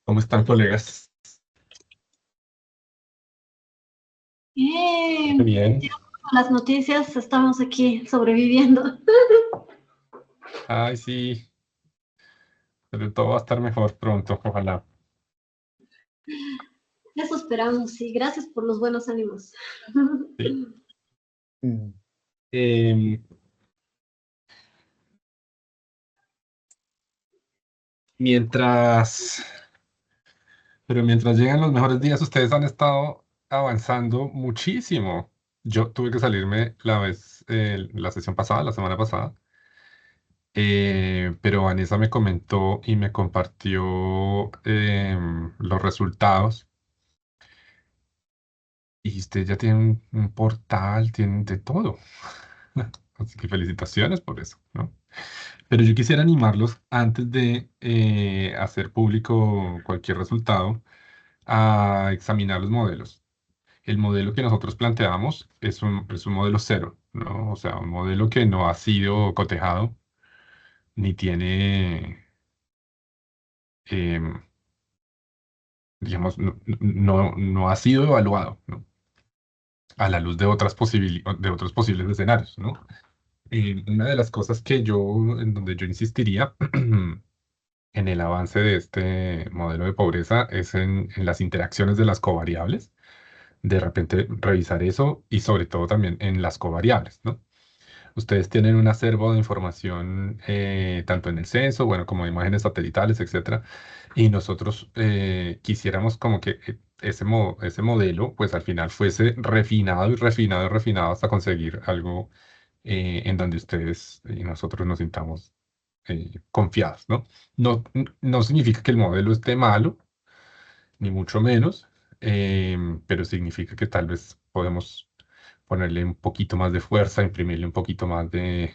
¿Cómo están, colegas? Muy bien. Ya con las noticias estamos aquí sobreviviendo. Ay, sí, pero todo va a estar mejor pronto, ojalá. Eso esperamos y gracias por los buenos ánimos. Sí. Mm. Em, mientras, pero mientras llegan los mejores días, ustedes han estado avanzando muchísimo. Yo tuve que salirme la sesión pasada, la semana pasada, pero Vanessa me comentó y me compartió los resultados. Y ustedes ya tienen un portal, tienen de todo. Así que felicitaciones por eso, ¿no? Pero yo quisiera animarlos antes de hacer público cualquier resultado a examinar los modelos. El modelo que nosotros planteamos es un modelo cero, ¿no? O sea, un modelo que no ha sido cotejado ni tiene, em, digamos, no ha sido evaluado, ¿no? A la luz de de otros posibles escenarios, ¿no? Una de las cosas en donde yo insistiría en el avance de este modelo de pobreza es en las interacciones de las covariables. De repente revisar eso y sobre todo también en las covariables, ¿no? Ustedes tienen un acervo de información tanto en el censo, bueno, como de imágenes satelitales, etcétera, y nosotros quisiéramos como que ese modelo, pues al final fuese refinado y refinado y refinado hasta conseguir algo en donde ustedes y nosotros nos sintamos confiados, ¿no? No significa que el modelo esté malo, ni mucho menos, pero significa que tal vez podemos ponerle un poquito más de fuerza, imprimirle un poquito más de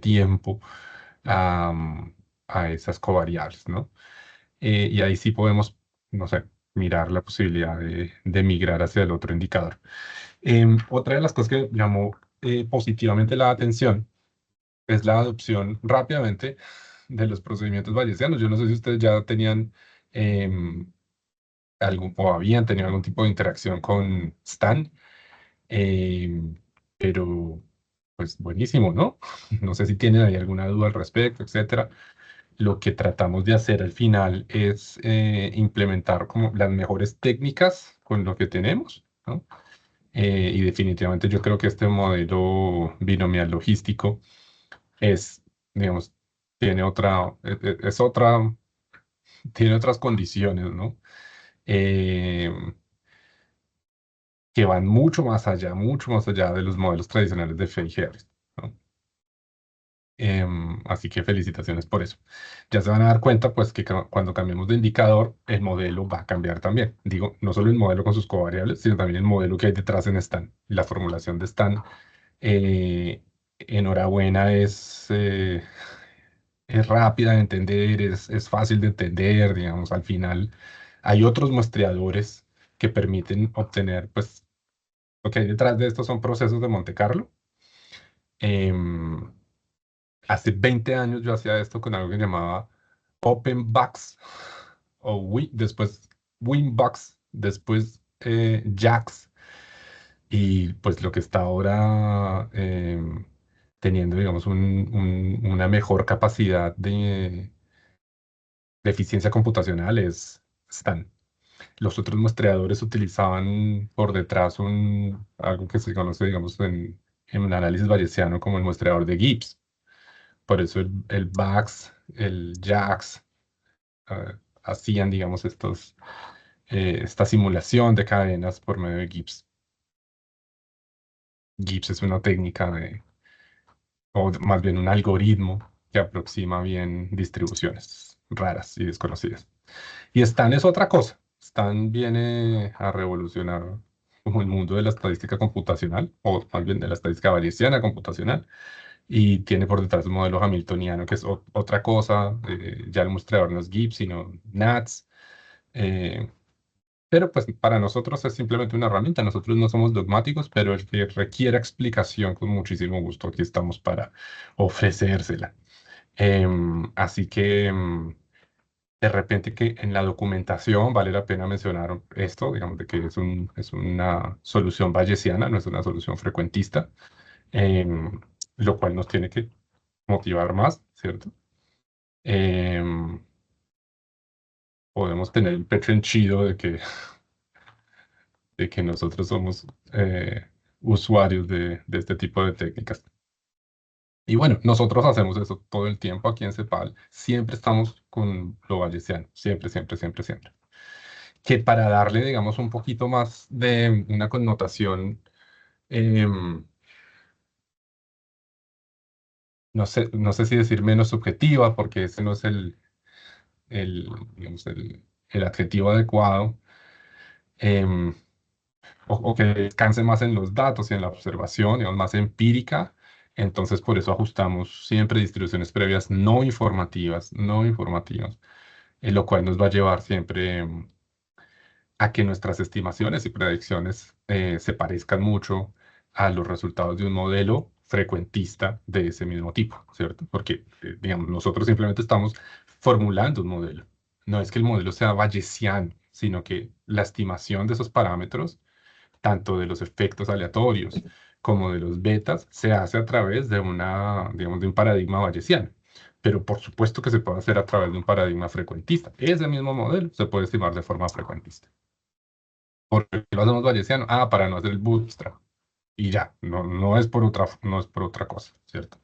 tiempo a, a esas covariables, ¿no? Y ahí sí podemos, no sé, mirar la posibilidad de migrar hacia el otro indicador. Otra de las cosas que llamó positivamente la atención es la adopción rápidamente de los procedimientos bayesianos. Yo no sé si ustedes ya tenían o habían tenido algún tipo de interacción con Stan, em, pero pues buenísimo, ¿no? No sé si tienen ahí alguna duda al respecto, etcétera. Lo que tratamos de hacer al final es implementar como las mejores técnicas con lo que tenemos, ¿no? Y definitivamente yo creo que este modelo binomial logístico es, digamos, tiene otra, es otra, tiene otras condiciones, ¿no? Em, que van mucho más allá de los modelos tradicionales de Fay Harris, ¿no? Así que felicitaciones por eso. Ya se van a dar cuenta, pues, que cuando cambiemos de indicador, el modelo va a cambiar también. Digo, no solo el modelo con sus covariables, sino también el modelo que hay detrás en Stan. La formulación de Stan, eh, enhorabuena, es rápida de entender, es fácil de entender, digamos, al final hay otros muestreadores que permiten obtener, pues, lo que hay detrás de esto son procesos de Monte Carlo. Em, Hace 20 años yo hacía esto con algo que llamaba OpenBox después Winbox, después JAX y pues lo que está ahora teniendo, digamos, una mejor capacidad de eficiencia computacional es Stan. Los otros muestreadores utilizaban por detrás algo que se conoce, digamos, en un análisis bayesiano como el muestreador de Gibbs. Por eso el BAX, el JAX, hacían, digamos, esta simulación de cadenas por medio de Gibbs. Gibbs es una técnica o más bien un algoritmo que aproxima bien distribuciones raras y desconocidas. Y Stan es otra cosa. Stan viene a revolucionar como el mundo de la estadística computacional, o más bien de la estadística bayesiana computacional, y tiene por detrás un modelo hamiltoniano, que es otra cosa. Ya el muestreador no es Gibbs, sino NATS. eh, pero pues para nosotros es simplemente una herramienta. Nosotros no somos dogmáticos, pero el que requiera explicación, con muchísimo gusto, aquí estamos para ofrecérsela. Así que de repente que en la documentación vale la pena mencionar esto, digamos, de que es una solución bayesiana, no es una solución frecuentista, em, lo cual nos tiene que motivar más, ¿cierto? Em, Podemos tener el pecho henchido de que nosotros somos usuarios de este tipo de técnicas. Y bueno, nosotros hacemos eso todo el tiempo aquí en CEPAL. Siempre estamos con lo bayesiano, siempre, siempre, siempre, siempre. Que para darle, digamos, un poquito más de una connotación, em, no sé si decir menos subjetiva, porque ese no es digamos, el adjetivo adecuado, em, o que descanse más en los datos y en la observación, digamos, más empírica. Entonces, por eso ajustamos siempre distribuciones previas no informativas, no informativas, lo cual nos va a llevar siempre a que nuestras estimaciones y predicciones se parezcan mucho a los resultados de un modelo frecuentista de ese mismo tipo, ¿cierto? Porque, digamos, nosotros simplemente estamos formulando un modelo. No es que el modelo sea bayesiano, sino que la estimación de esos parámetros, tanto de los efectos aleatorios como de los betas, se hace a través de digamos, de un paradigma bayesiano. Pero por supuesto que se puede hacer a través de un paradigma frecuentista. Ese mismo modelo se puede estimar de forma frecuentista. ¿Por qué lo hacemos bayesiano? Ah, para no hacer el bootstrap. Y ya, no es por otra cosa, ¿cierto?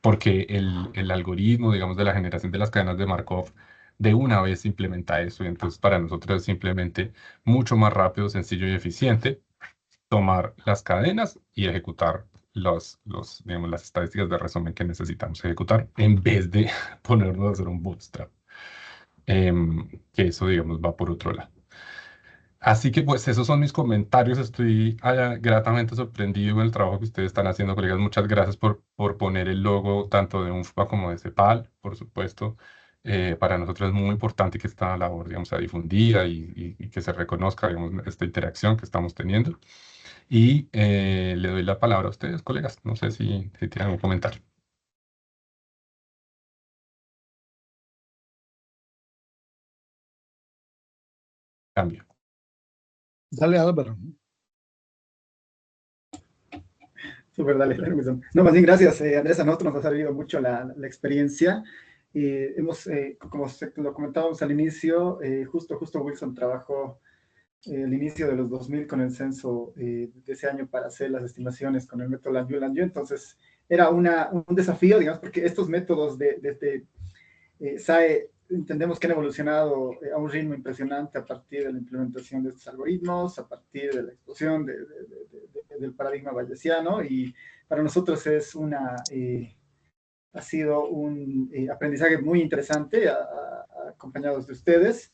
Porque el algoritmo, digamos, de la generación de las cadenas de Markov, de una vez implementa eso. Y entonces para nosotros es simplemente mucho más rápido, sencillo y eficiente tomar las cadenas y ejecutar digamos, las estadísticas de resumen que necesitamos ejecutar en vez de ponernos a hacer un bootstrap. Que eso, digamos, va por otro lado. Así que pues esos son mis comentarios. Estoy gratamente sorprendido con el trabajo que ustedes están haciendo, colegas. Muchas gracias por poner el logo tanto de UNFPA como de CEPAL, por supuesto. Para nosotros es muy importante que esta labor, digamos, sea difundida y que se reconozca, digamos, esta interacción que estamos teniendo. Y le doy la palabra a ustedes, colegas. No sé si tienen algún comentario. Cambio. Dale, Álvaro. Súper, dale, Wilson. No, más bien gracias, Andrés. A nosotros nos ha servido mucho la experiencia. Como lo comentábamos al inicio, justo Wilson trabajó el inicio de los 2000 con el censo de ese año para hacer las estimaciones con el método Langiu. Entonces, era un desafío, digamos, porque estos métodos de SAE entendemos que han evolucionado a un ritmo impresionante a partir de la implementación de estos algoritmos, a partir de la explosión del paradigma bayesiano, y para nosotros ha sido un aprendizaje muy interesante acompañados de ustedes.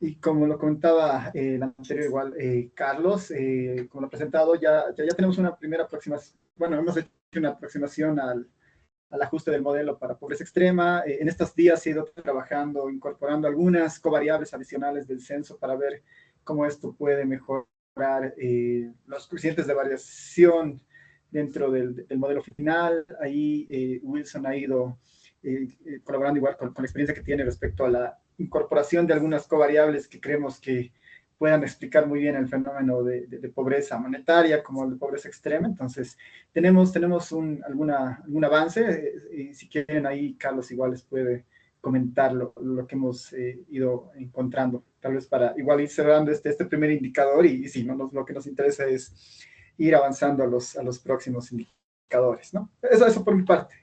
Y como lo comentaba el anterior igual, Carlos, como lo ha presentado, ya tenemos una primera aproximación, bueno, hemos hecho una aproximación al ajuste del modelo para pobreza extrema. En estos días he ido trabajando, incorporando algunas covariables adicionales del censo para ver cómo esto puede mejorar los coeficientes de variación dentro del modelo final. Ahí Wilson ha ido colaborando igual con la experiencia que tiene respecto a la incorporación de algunas covariables que creemos que puedan explicar muy bien el fenómeno de pobreza monetaria como el de pobreza extrema. Entonces, tenemos algún avance, y si quieren ahí Carlos igual les puede comentar lo que hemos ido encontrando, tal vez para igual ir cerrando este primer indicador, y sí, lo que nos interesa es ir avanzando a los próximos indicadores, ¿no? Eso por mi parte.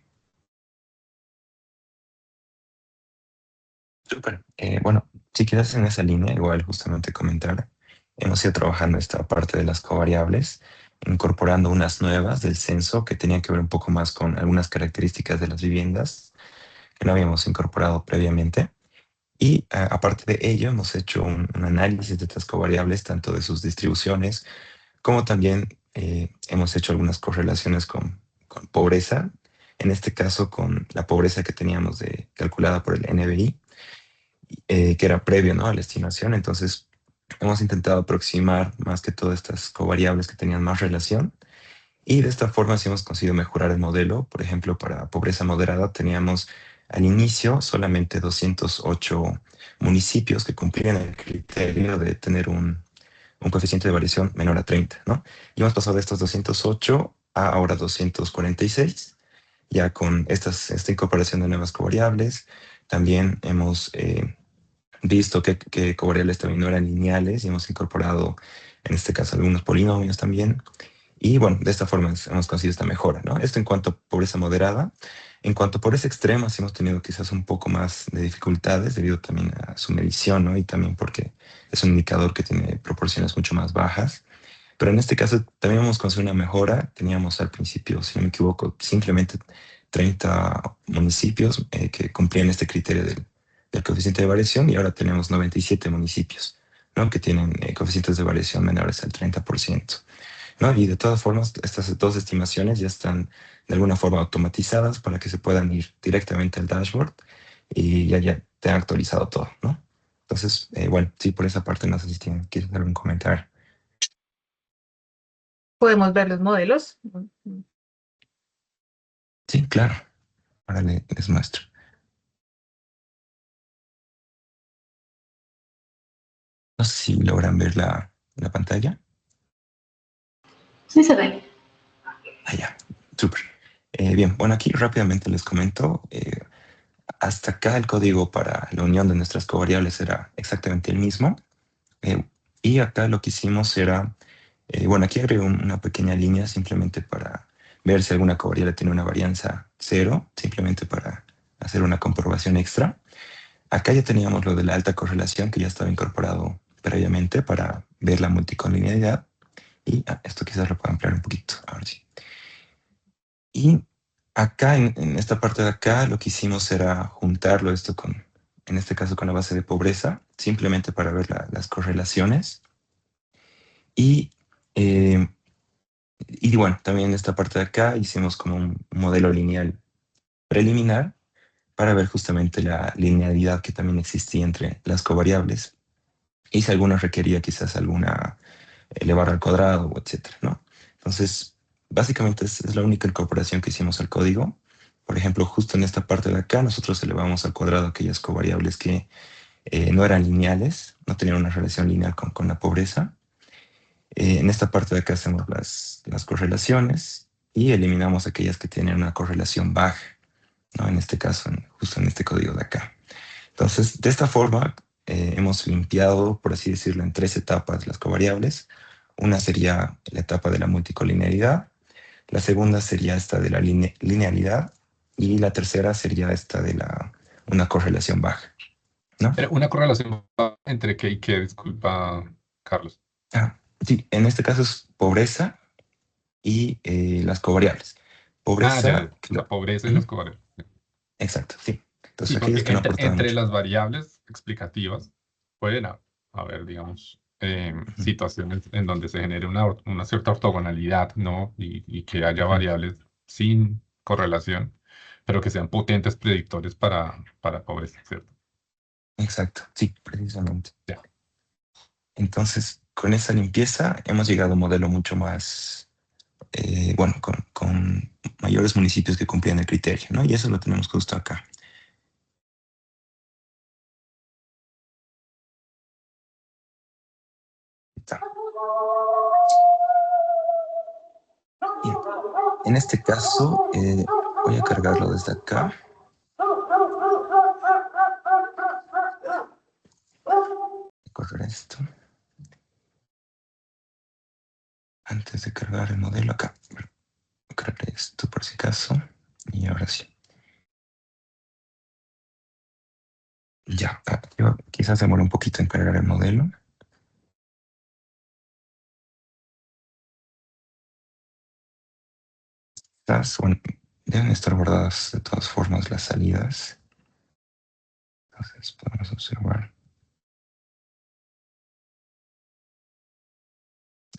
Súper. Bueno, si quieres en esa línea, igual justamente comentar, hemos ido trabajando esta parte de las covariables, incorporando unas nuevas del censo que tenían que ver un poco más con algunas características de las viviendas que no habíamos incorporado previamente. Y aparte de ello, hemos hecho un análisis de estas covariables, tanto de sus distribuciones, como también hemos hecho algunas correlaciones con pobreza, en este caso con la pobreza que teníamos calculada por el NBI, que era previo, ¿no?, a la estimación. Entonces, hemos intentado aproximar más que todas estas covariables que tenían más relación, y de esta forma sí hemos conseguido mejorar el modelo. Por ejemplo, para pobreza moderada teníamos al inicio solamente 208 municipios que cumplían el criterio de tener un coeficiente de variación menor a 30, ¿no? Y hemos pasado de estos 208 a ahora 246, ya con esta incorporación de nuevas covariables. También hemos visto que covariables también no eran lineales y hemos incorporado, en este caso, algunos polinomios también. Y bueno, de esta forma hemos conseguido esta mejora, ¿no? Esto en cuanto a pobreza moderada. En cuanto a pobreza extrema, sí hemos tenido quizás un poco más de dificultades debido también a su medición, ¿no? Y también porque es un indicador que tiene proporciones mucho más bajas. Pero en este caso también hemos conseguido una mejora. Teníamos al principio, si no me equivoco, simplemente 30 municipios que cumplían este criterio del coeficiente de variación, y ahora tenemos 97 municipios, ¿no? Que tienen coeficientes de variación menores al 30%. ¿No? Y de todas formas, estas dos estimaciones ya están de alguna forma automatizadas para que se puedan ir directamente al dashboard y ya te han actualizado todo, ¿no? Entonces, bueno, sí, por esa parte no sé si quieres dar un comentario. Podemos ver los modelos. Sí, claro. Ahora les muestro. No sé si logran ver la pantalla. Sí se ve. Ya, súper. Bien, bueno, aquí rápidamente les comento. Hasta acá el código para la unión de nuestras covariables era exactamente el mismo. Eh, y acá lo que hicimos era, bueno, aquí agregué una pequeña línea simplemente para ver si alguna covariable tiene una varianza cero, simplemente para hacer una comprobación extra. Acá ya teníamos lo de la alta correlación que ya estaba incorporado previamente para ver la multicollinearidad. Y esto quizás lo puedo ampliar un poquito, ahora sí. Y acá, en esta parte de acá, lo que hicimos era juntarlo esto con, en este caso, con la base de pobreza, simplemente para ver las correlaciones. Y, eh, y bueno, también en esta parte de acá hicimos como un modelo lineal preliminar para ver justamente la linealidad que también existía entre las covariables y si alguna requería quizás alguna elevar al cuadrado, etcétera, ¿no? Entonces, básicamente es la única incorporación que hicimos al código. Por ejemplo, justo en esta parte de acá, nosotros elevamos al cuadrado aquellas covariables que no eran lineales, no tenían una relación lineal con la pobreza. En esta parte de acá hacemos las correlaciones y eliminamos aquellas que tienen una correlación baja, ¿no? En este caso, justo en este código de acá. Entonces, de esta forma, hemos limpiado, por así decirlo, en tres etapas las covariables. Una sería la etapa de la multicollinearidad, la segunda sería esta de la linealidad y la tercera sería esta de una correlación baja, ¿no? Pero una correlación entre qué y qué, disculpa, Carlos. Sí, en este caso es pobreza y las covariables. Ah, ya, Pobreza, la pobreza y las covariables. exacto, sí. Sí, Entonces, porque aquellos que no aportaban entre mucho. las variables explicativas pueden haber, digamos, Ujú, situaciones en donde se genere una cierta ortogonalidad, ¿no? Y que haya ujú. variables sin correlación, pero que sean potentes predictores para pobreza, ¿cierto? Exacto, sí, precisamente. Ya. Entonces, con esa limpieza hemos llegado a un modelo mucho más, bueno, con mayores municipios que cumplían el criterio, ¿no? Y eso lo tenemos justo acá. Está. Bien. En este caso, voy a cargarlo desde acá. Correr esto. Antes de cargar el modelo acá. Cargar esto por si acaso. Y ahora sí. Ya. Quizás demore un poquito en cargar el modelo. Bueno, deben estar guardadas de todas formas las salidas. Entonces podemos observar.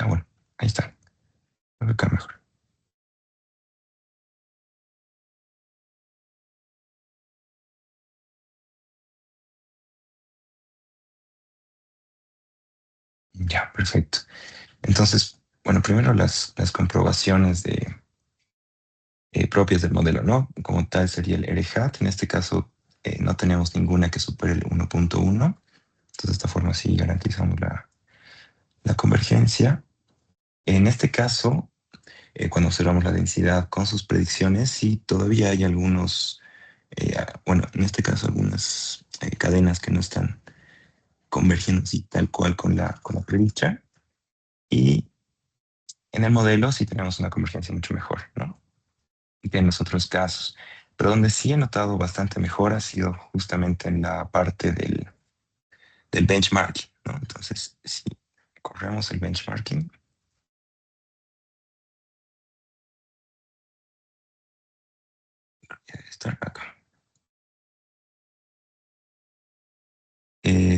Bueno, ahí está. Acá mejor. Ya, perfecto. Entonces, bueno, primero las comprobaciones propias del modelo, ¿no? Como tal sería el RHAT. En este caso no tenemos ninguna que supere el 1.1. Entonces de esta forma sí garantizamos la convergencia. En este caso, cuando observamos la densidad con sus predicciones, sí todavía hay algunos, bueno, en este caso algunas cadenas que no están convergiendo así tal cual con la predicha. Y en el modelo sí tenemos una convergencia mucho mejor, ¿no? Y que en los otros casos. Pero donde sí he notado bastante mejor ha sido justamente en la parte del benchmarking, ¿no? Entonces, si corremos el benchmarking, debe estar acá.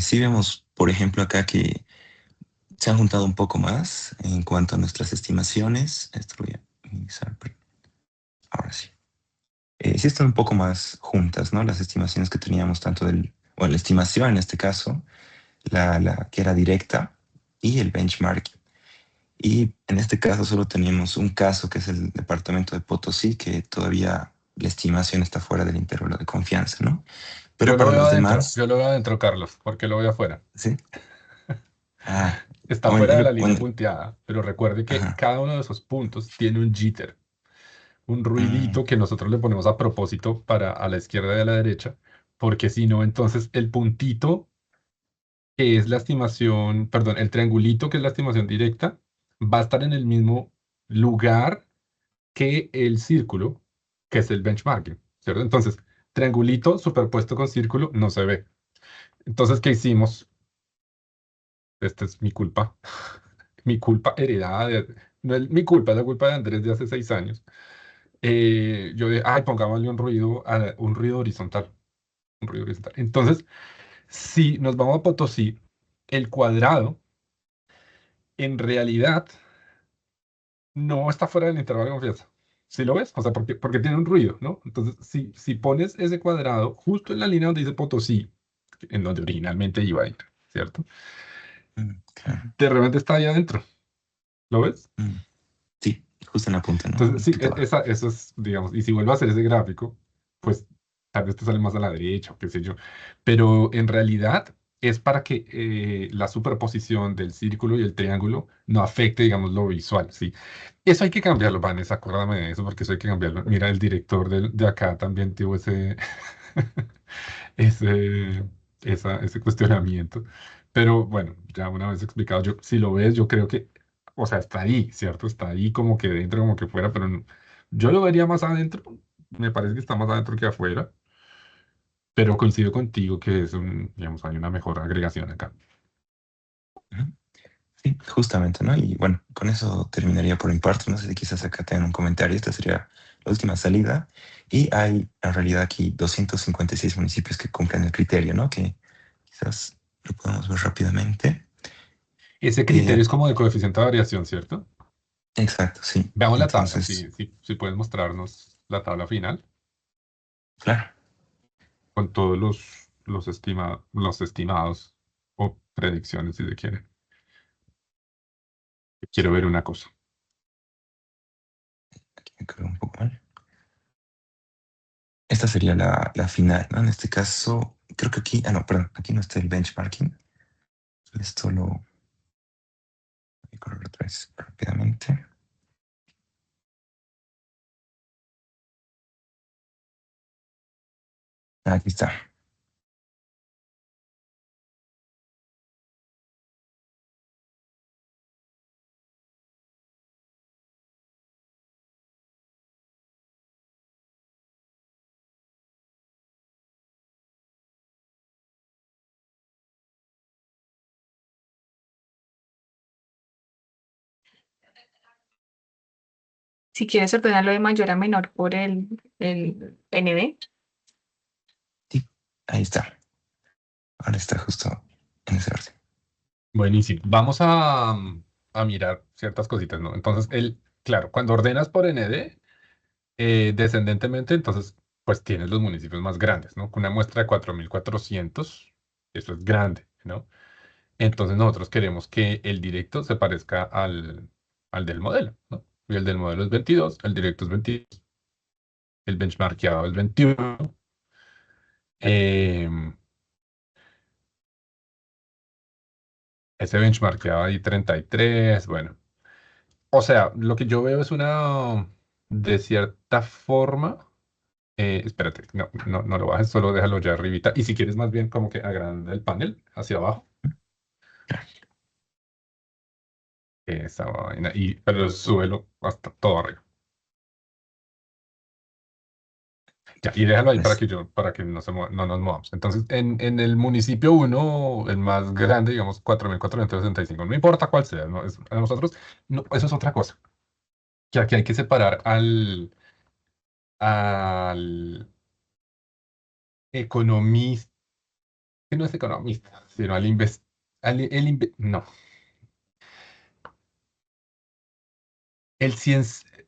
Sí vemos, por ejemplo, acá que se han juntado un poco más en cuanto a nuestras estimaciones. Esto lo voy a minimizar, pero ahora sí. Sí están un poco más juntas, ¿no? Las estimaciones que teníamos tanto bueno, la estimación en este caso, la que era directa y el benchmark. Y en este caso solo tenemos un caso que es el departamento de Potosí, que todavía la estimación está fuera del intervalo de confianza, ¿no? Pero Yo lo para veo los adentro, demás, yo lo veo adentro, Carlos, porque lo veo afuera. ¿sí? Ah, Está bueno, fuera de la línea bueno, punteada, pero recuerde que ajá. cada uno de esos puntos tiene un jitter, un Mm, ruidito que nosotros le ponemos a propósito para a la izquierda y a la derecha, porque si no, entonces el puntito que es la estimación, perdón, el triangulito que es la estimación directa, va a estar en el mismo lugar que el círculo, que es el benchmarking, ¿cierto? Entonces, triangulito superpuesto con círculo no se ve. Entonces, ¿qué hicimos? Esta es mi culpa. Mi culpa heredada no es mi culpa, es la culpa de Andrés de hace 6 años. Yo de, ay, pongámosle un ruido horizontal, un ruido horizontal. Entonces, si nos vamos a Potosí, el cuadrado en realidad no está fuera del intervalo de confianza. ¿Sí lo ves? O sea, porque tiene un ruido, ¿no? Entonces, si pones ese cuadrado justo en la línea donde dice Potosí, en donde originalmente iba a ir, ¿cierto? claro. De repente está ahí adentro. ¿Lo ves? Mm, sí, justo en la punta, ¿no? Un Entonces, sí, poquito abajo. eso es, digamos, y si vuelvo a hacer ese gráfico, pues tal vez te sale más a la derecha o qué sé yo. Pero en realidad es para que la superposición del círculo y el triángulo no afecte, digamos, lo visual, ¿sí? Eso hay que cambiarlo, Vanessa, acuérdame de eso, porque eso hay que cambiarlo. Mira, el director de acá también tuvo ese, ese cuestionamiento. Pero bueno, ya una vez explicado, yo, si lo ves, yo creo que, o sea, está ahí, ¿cierto? Está ahí como que dentro, como que fuera, pero yo lo vería más adentro. Me parece que está más adentro que afuera, pero coincido contigo que es digamos, hay una mejor agregación acá. Ujú. Sí, justamente, ¿no? Y bueno, con eso terminaría por mi parte. No sé si quizás acá tengan un comentario. Esta sería la última salida. Y hay en realidad aquí 256 municipios que cumplen el criterio, ¿no? Que quizás lo podemos ver rápidamente. Ese criterio Eh, es como de coeficiente de variación, ¿cierto? exacto, sí. Veamos la tabla, Entonces, si puedes mostrarnos la tabla final claro. con todos los estimados o predicciones, si se quiere. Quiero ver una cosa. Aquí me quedó un poco mal. Esta sería la final, ¿no? En este caso, creo que aquí, no, perdón, aquí no está el benchmarking. Esto lo voy a correr otra vez rápidamente. Aquí está. Si quieres ordenarlo de mayor a menor por el ND. Sí, ahí está. Ahora está justo en ese orden. Buenísimo. Vamos a mirar ciertas cositas, ¿no? Entonces, claro, cuando ordenas por ND, descendentemente, entonces, pues tienes los municipios más grandes, ¿no? Con una muestra de 4.400, eso es grande, ¿no? Entonces, nosotros queremos que el directo se parezca al del modelo, ¿no? Y el del modelo es 22, el directo es 22. el benchmarkeado es 21. em, ese benchmarkeado ahí 33, bueno. O sea, lo que yo veo es de cierta forma, espérate, no lo bajes, solo déjalo ya arribita. Y si quieres más bien como que agranda el panel hacia abajo, esa vaina, pero súbelo hasta todo arriba. Ya, y déjalo ahí Pues, para que no nos movamos. Entonces, en el municipio uno, el más grande, digamos, 4.465, no importa cuál sea, ¿no? A nosotros, no, eso es otra cosa, que aquí hay que separar al economista, que no es economista, sino al invest, no, el,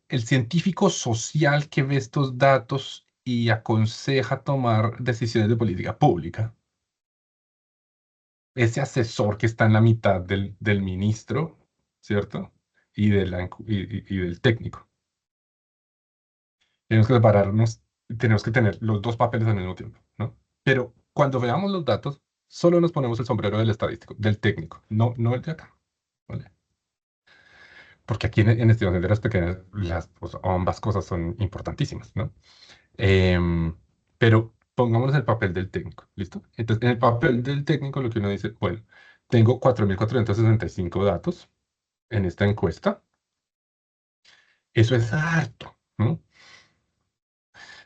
el científico social que ve estos datos y aconseja tomar decisiones de política pública. Ese asesor que está en la mitad del ministro, ¿cierto? Y del técnico. Tenemos que separarnos, tenemos que tener los dos papeles al mismo tiempo, ¿no? Pero cuando veamos los datos, solo nos ponemos el sombrero del estadístico, del técnico, no el de acá, ¿vale? Porque aquí en estimación de las pequeñas, pues, ambas cosas son importantísimas, ¿no? Pero pongámonos el papel del técnico, ¿listo? Entonces, en el papel del técnico lo que uno dice, bueno, tengo 4.465 datos en esta encuesta. Eso es harto, ¿no?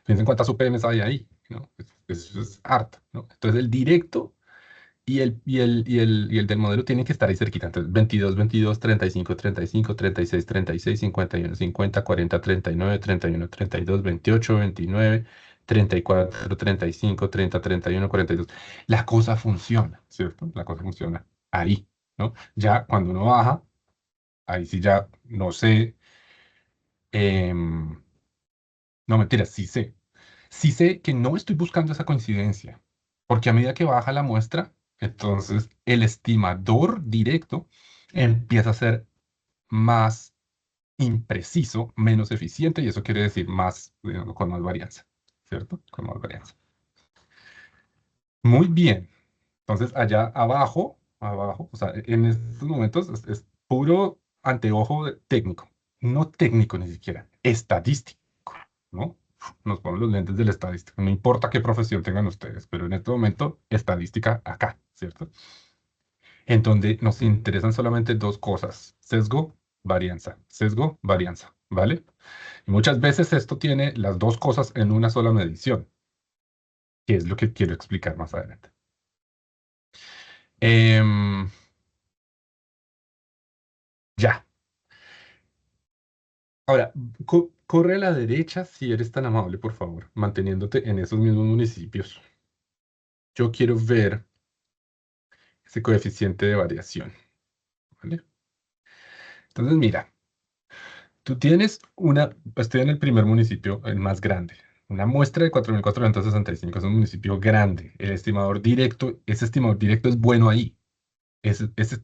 Piensen cuántas UPMs hay ahí, ¿no? Eso es harto, ¿no? Entonces el directo y el del modelo tienen que estar ahí cerquita. Entonces 22, 22, 35, 35, 36, 36, 51, 50, 40, 39, 31, 32, 28, 29, 34, 35, 30, 31, 42. La cosa funciona, ¿cierto? La cosa funciona ahí, ¿no? Ya cuando uno baja, ahí sí ya no sé. em, No, mentira, sí sé. Sí sé que no estoy buscando esa coincidencia, porque a medida que baja la muestra, entonces el estimador directo empieza a ser más impreciso, menos eficiente, y eso quiere decir más, con más varianza, ¿cierto? Con más varianza. Muy bien. Entonces, allá abajo, o sea, en estos momentos es puro anteojo técnico, no técnico ni siquiera, estadístico, ¿no? Nos ponemos los lentes de la estadística. No importa qué profesión tengan ustedes, pero en este momento, estadística acá, ¿cierto? En donde nos interesan solamente dos cosas: sesgo, varianza, ¿vale? Y muchas veces esto tiene las dos cosas en una sola medición, que es lo que quiero explicar más adelante. Em, ya. Ahora, corre a la derecha si eres tan amable, por favor, manteniéndote en esos mismos municipios. Yo quiero ver ese coeficiente de variación, ¿vale? Entonces, mira, tú tienes estoy en el primer municipio, el más grande. Una muestra de 4.465 es un municipio grande. Ese estimador directo es bueno ahí.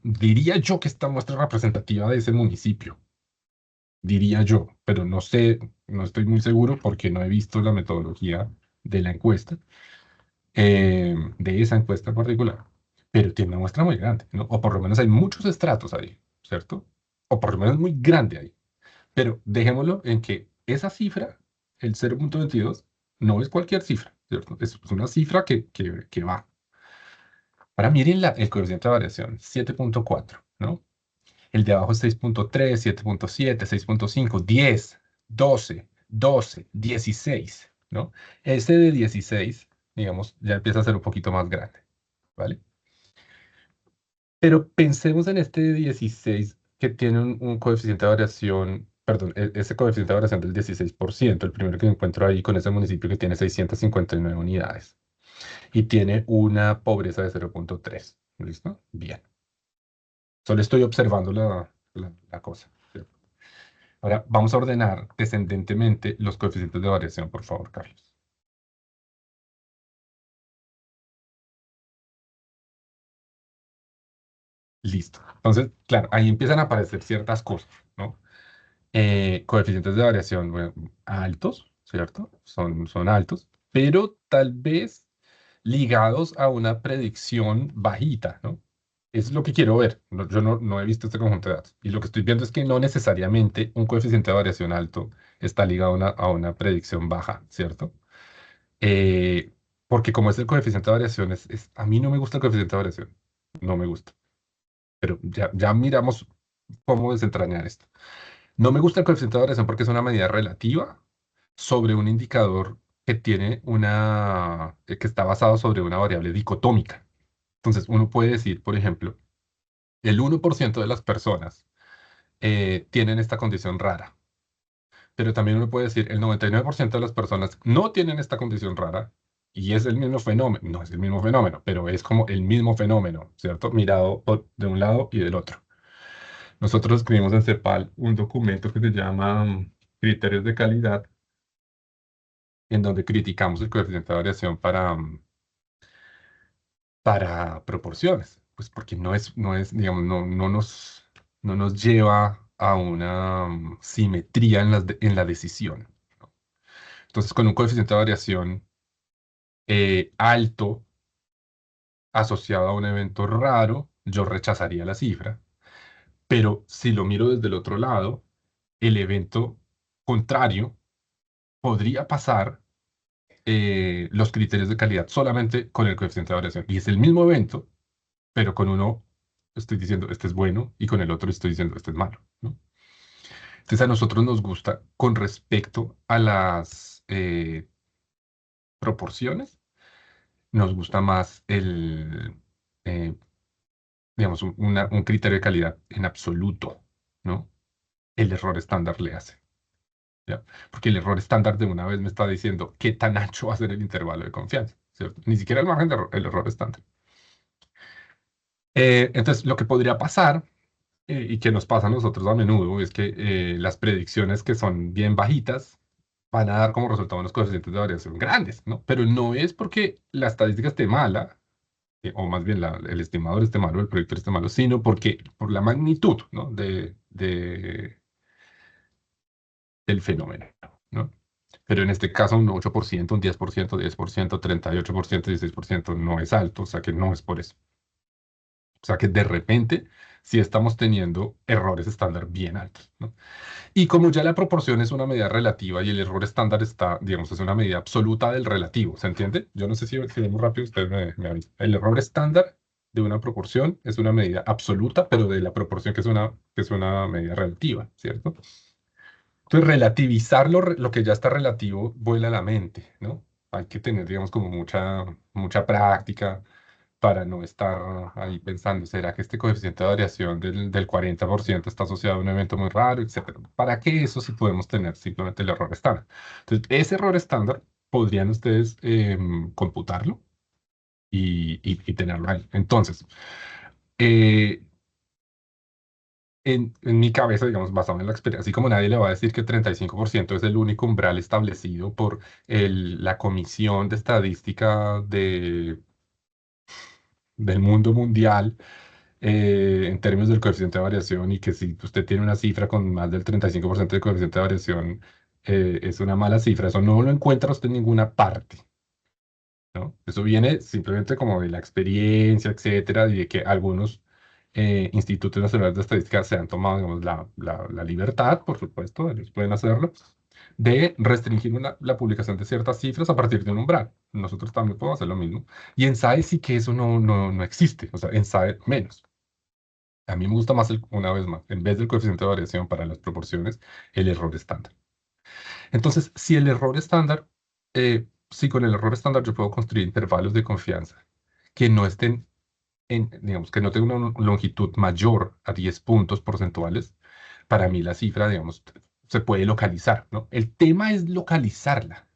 Diría yo que esta muestra es representativa de ese municipio, diría yo, pero no sé, no estoy muy seguro porque no he visto la metodología de la encuesta, de esa encuesta en particular, pero tiene una muestra muy grande, ¿no? O por lo menos hay muchos estratos ahí, ¿cierto? O por lo menos muy grande ahí. Pero dejémoslo en que esa cifra, el 0.22, no es cualquier cifra, ¿cierto? Es una cifra que va. Ahora miren el coeficiente de variación, 7.4, ¿no? El de abajo es 6.3, 7.7, 6.5, 10, 12, 16, ¿no? Este de 16, digamos, ya empieza a ser un poquito más grande, ¿vale? Pero pensemos en este de 16 que tiene un coeficiente de variación, perdón, ese coeficiente de variación del 16%, el primero que encuentro ahí con ese municipio que tiene 659 unidades y tiene una pobreza de 0.3, ¿listo? Bien. Solo estoy observando la cosa, ¿cierto? Ahora vamos a ordenar descendentemente los coeficientes de variación, por favor, Carlos. Listo. Entonces, claro, ahí empiezan a aparecer ciertas cosas, ¿no? Coeficientes de variación, bueno, altos, ¿cierto? Son altos, pero tal vez ligados a una predicción bajita, ¿no? Es lo que quiero ver. Yo no he visto este conjunto de datos. Y lo que estoy viendo es que no necesariamente un coeficiente de variación alto está ligado a una predicción baja, ¿cierto? Eh, Porque como es el coeficiente de variación, a mí no me gusta el coeficiente de variación. No me gusta. Pero ya miramos cómo desentrañar esto. No me gusta el coeficiente de variación porque es una medida relativa sobre un indicador que está basado sobre una variable dicotómica. Entonces, uno puede decir, por ejemplo, el 1% de las personas tienen esta condición rara, pero también uno puede decir el 99% de las personas no tienen esta condición rara y es el mismo fenómeno, no es el mismo fenómeno, pero es como el mismo fenómeno, ¿cierto? Mirado de un lado y del otro. Nosotros escribimos en CEPAL un documento que se llama Criterios de Calidad, en donde criticamos el coeficiente de variación para proporciones, pues porque digamos, no nos lleva a una simetría en la decisión, ¿no? Entonces, con un coeficiente de variación alto asociado a un evento raro, yo rechazaría la cifra, pero si lo miro desde el otro lado, el evento contrario podría pasar los criterios de calidad solamente con el coeficiente de variación. Y es el mismo evento, pero con uno estoy diciendo este es bueno y con el otro estoy diciendo este es malo, ¿no? Entonces a nosotros nos gusta con respecto a las proporciones, nos gusta más eh, digamos, un criterio de calidad en absoluto, ¿no? El error estándar le hace, ¿ya? Porque el error estándar de una vez me está diciendo qué tan ancho va a ser el intervalo de confianza, ¿cierto? Ni siquiera el margen de error, el error estándar. Entonces, lo que podría pasar y que nos pasa a nosotros a menudo es que las predicciones que son bien bajitas van a dar como resultado unos coeficientes de variación grandes, ¿no? Pero no es porque la estadística esté mala, o más bien el estimador esté malo, el proyector esté malo, sino porque por la magnitud, ¿no? Del fenómeno, ¿no? Pero en este caso un 8%, un 10%, 10%, 38%, 16% no es alto, o sea que no es por eso. O sea que de repente sí estamos teniendo errores estándar bien altos, ¿no? Y como ya la proporción es una medida relativa y el error estándar está, digamos, es una medida absoluta del relativo, ¿se entiende? Yo no sé si vemos rápido, ustedes me avisan. El error estándar de una proporción es una medida absoluta, pero de la proporción que es una medida relativa, ¿cierto? Entonces, relativizar lo que ya está relativo vuela la mente, ¿no? Hay que tener, digamos, como mucha práctica para no estar ahí pensando, ¿será que este coeficiente de variación del 40% está asociado a un evento muy raro, etcétera? ¿Para qué eso si podemos tener simplemente el error estándar? Entonces, ese error estándar podrían ustedes computarlo y tenerlo ahí. Entonces, eh, en mi cabeza, digamos, basado en la experiencia, así como nadie le va a decir que 35% es el único umbral establecido por la Comisión de Estadística del mundo mundial en términos del coeficiente de variación y que si usted tiene una cifra con más del 35% de coeficiente de variación es una mala cifra. Eso no lo encuentra usted en ninguna parte, ¿no? Eso viene simplemente como de la experiencia, etcétera, y de que algunos institutos nacionales de estadística se han tomado, digamos, la libertad, por supuesto, ellos pueden hacerlo, de restringir la publicación de ciertas cifras a partir de un umbral. Nosotros también podemos hacer lo mismo. Y en SAE sí que eso no existe, o sea, en SAE menos. A mí me gusta más, una vez más, en vez del coeficiente de variación para las proporciones, el error estándar. Entonces, si con el error estándar yo puedo construir intervalos de confianza que no estén digamos, que no tenga una longitud mayor a 10 puntos porcentuales, para mí la cifra, digamos, se puede localizar, ¿no? El tema es localizarla,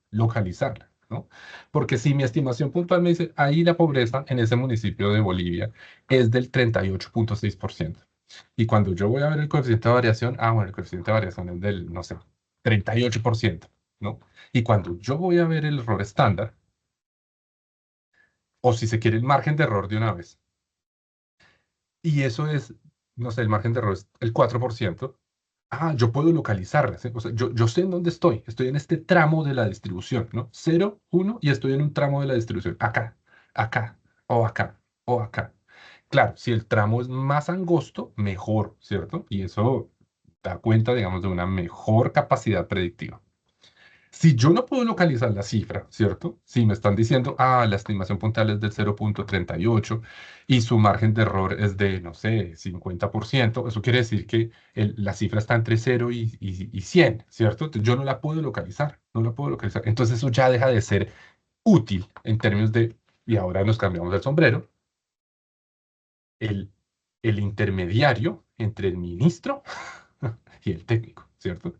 ¿no? Porque si mi estimación puntual me dice, ahí la pobreza en ese municipio de Bolivia es del 38,6%. Y cuando yo voy a ver el coeficiente de variación, bueno, el coeficiente de variación es del, no sé, 38%, ¿no? Y cuando yo voy a ver el error estándar, o si se quiere el margen de error de una vez, y eso es, no sé, el margen de error es el 4%, yo puedo localizarlas, ¿eh? O sea, yo sé en dónde estoy en este tramo de la distribución, ¿no? 0, 1, y estoy en un tramo de la distribución, acá, acá, o acá, o acá. Claro, si el tramo es más angosto, mejor, ¿cierto? Y eso da cuenta, digamos, de una mejor capacidad predictiva. Si yo no puedo localizar la cifra, ¿cierto? Si me están diciendo, la estimación puntual es del 0,38 y su margen de error es de, no sé, 50%, eso quiere decir que la cifra está entre 0 y 100, ¿cierto? Entonces, yo no la puedo localizar, no la puedo localizar. Entonces eso ya deja de ser útil en términos de, y ahora nos cambiamos el sombrero, el, el intermediario entre el ministro y el técnico, ¿cierto?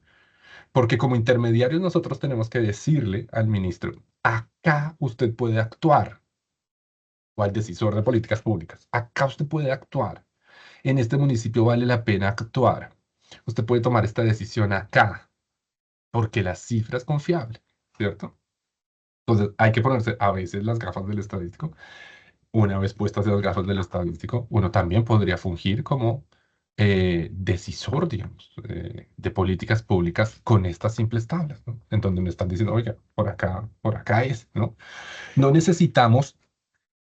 Porque como intermediarios nosotros tenemos que decirle al ministro, acá usted puede actuar, o al decisor de políticas públicas, acá usted puede actuar, en este municipio vale la pena actuar, usted puede tomar esta decisión acá, porque la cifra es confiable, ¿cierto? Entonces hay que ponerse a veces las gafas del estadístico. Una vez puestas las gafas del estadístico, uno también podría fungir como decisor, digamos, de políticas públicas con estas simples tablas, ¿no? En donde me están diciendo, oiga, por acá es, ¿no? No necesitamos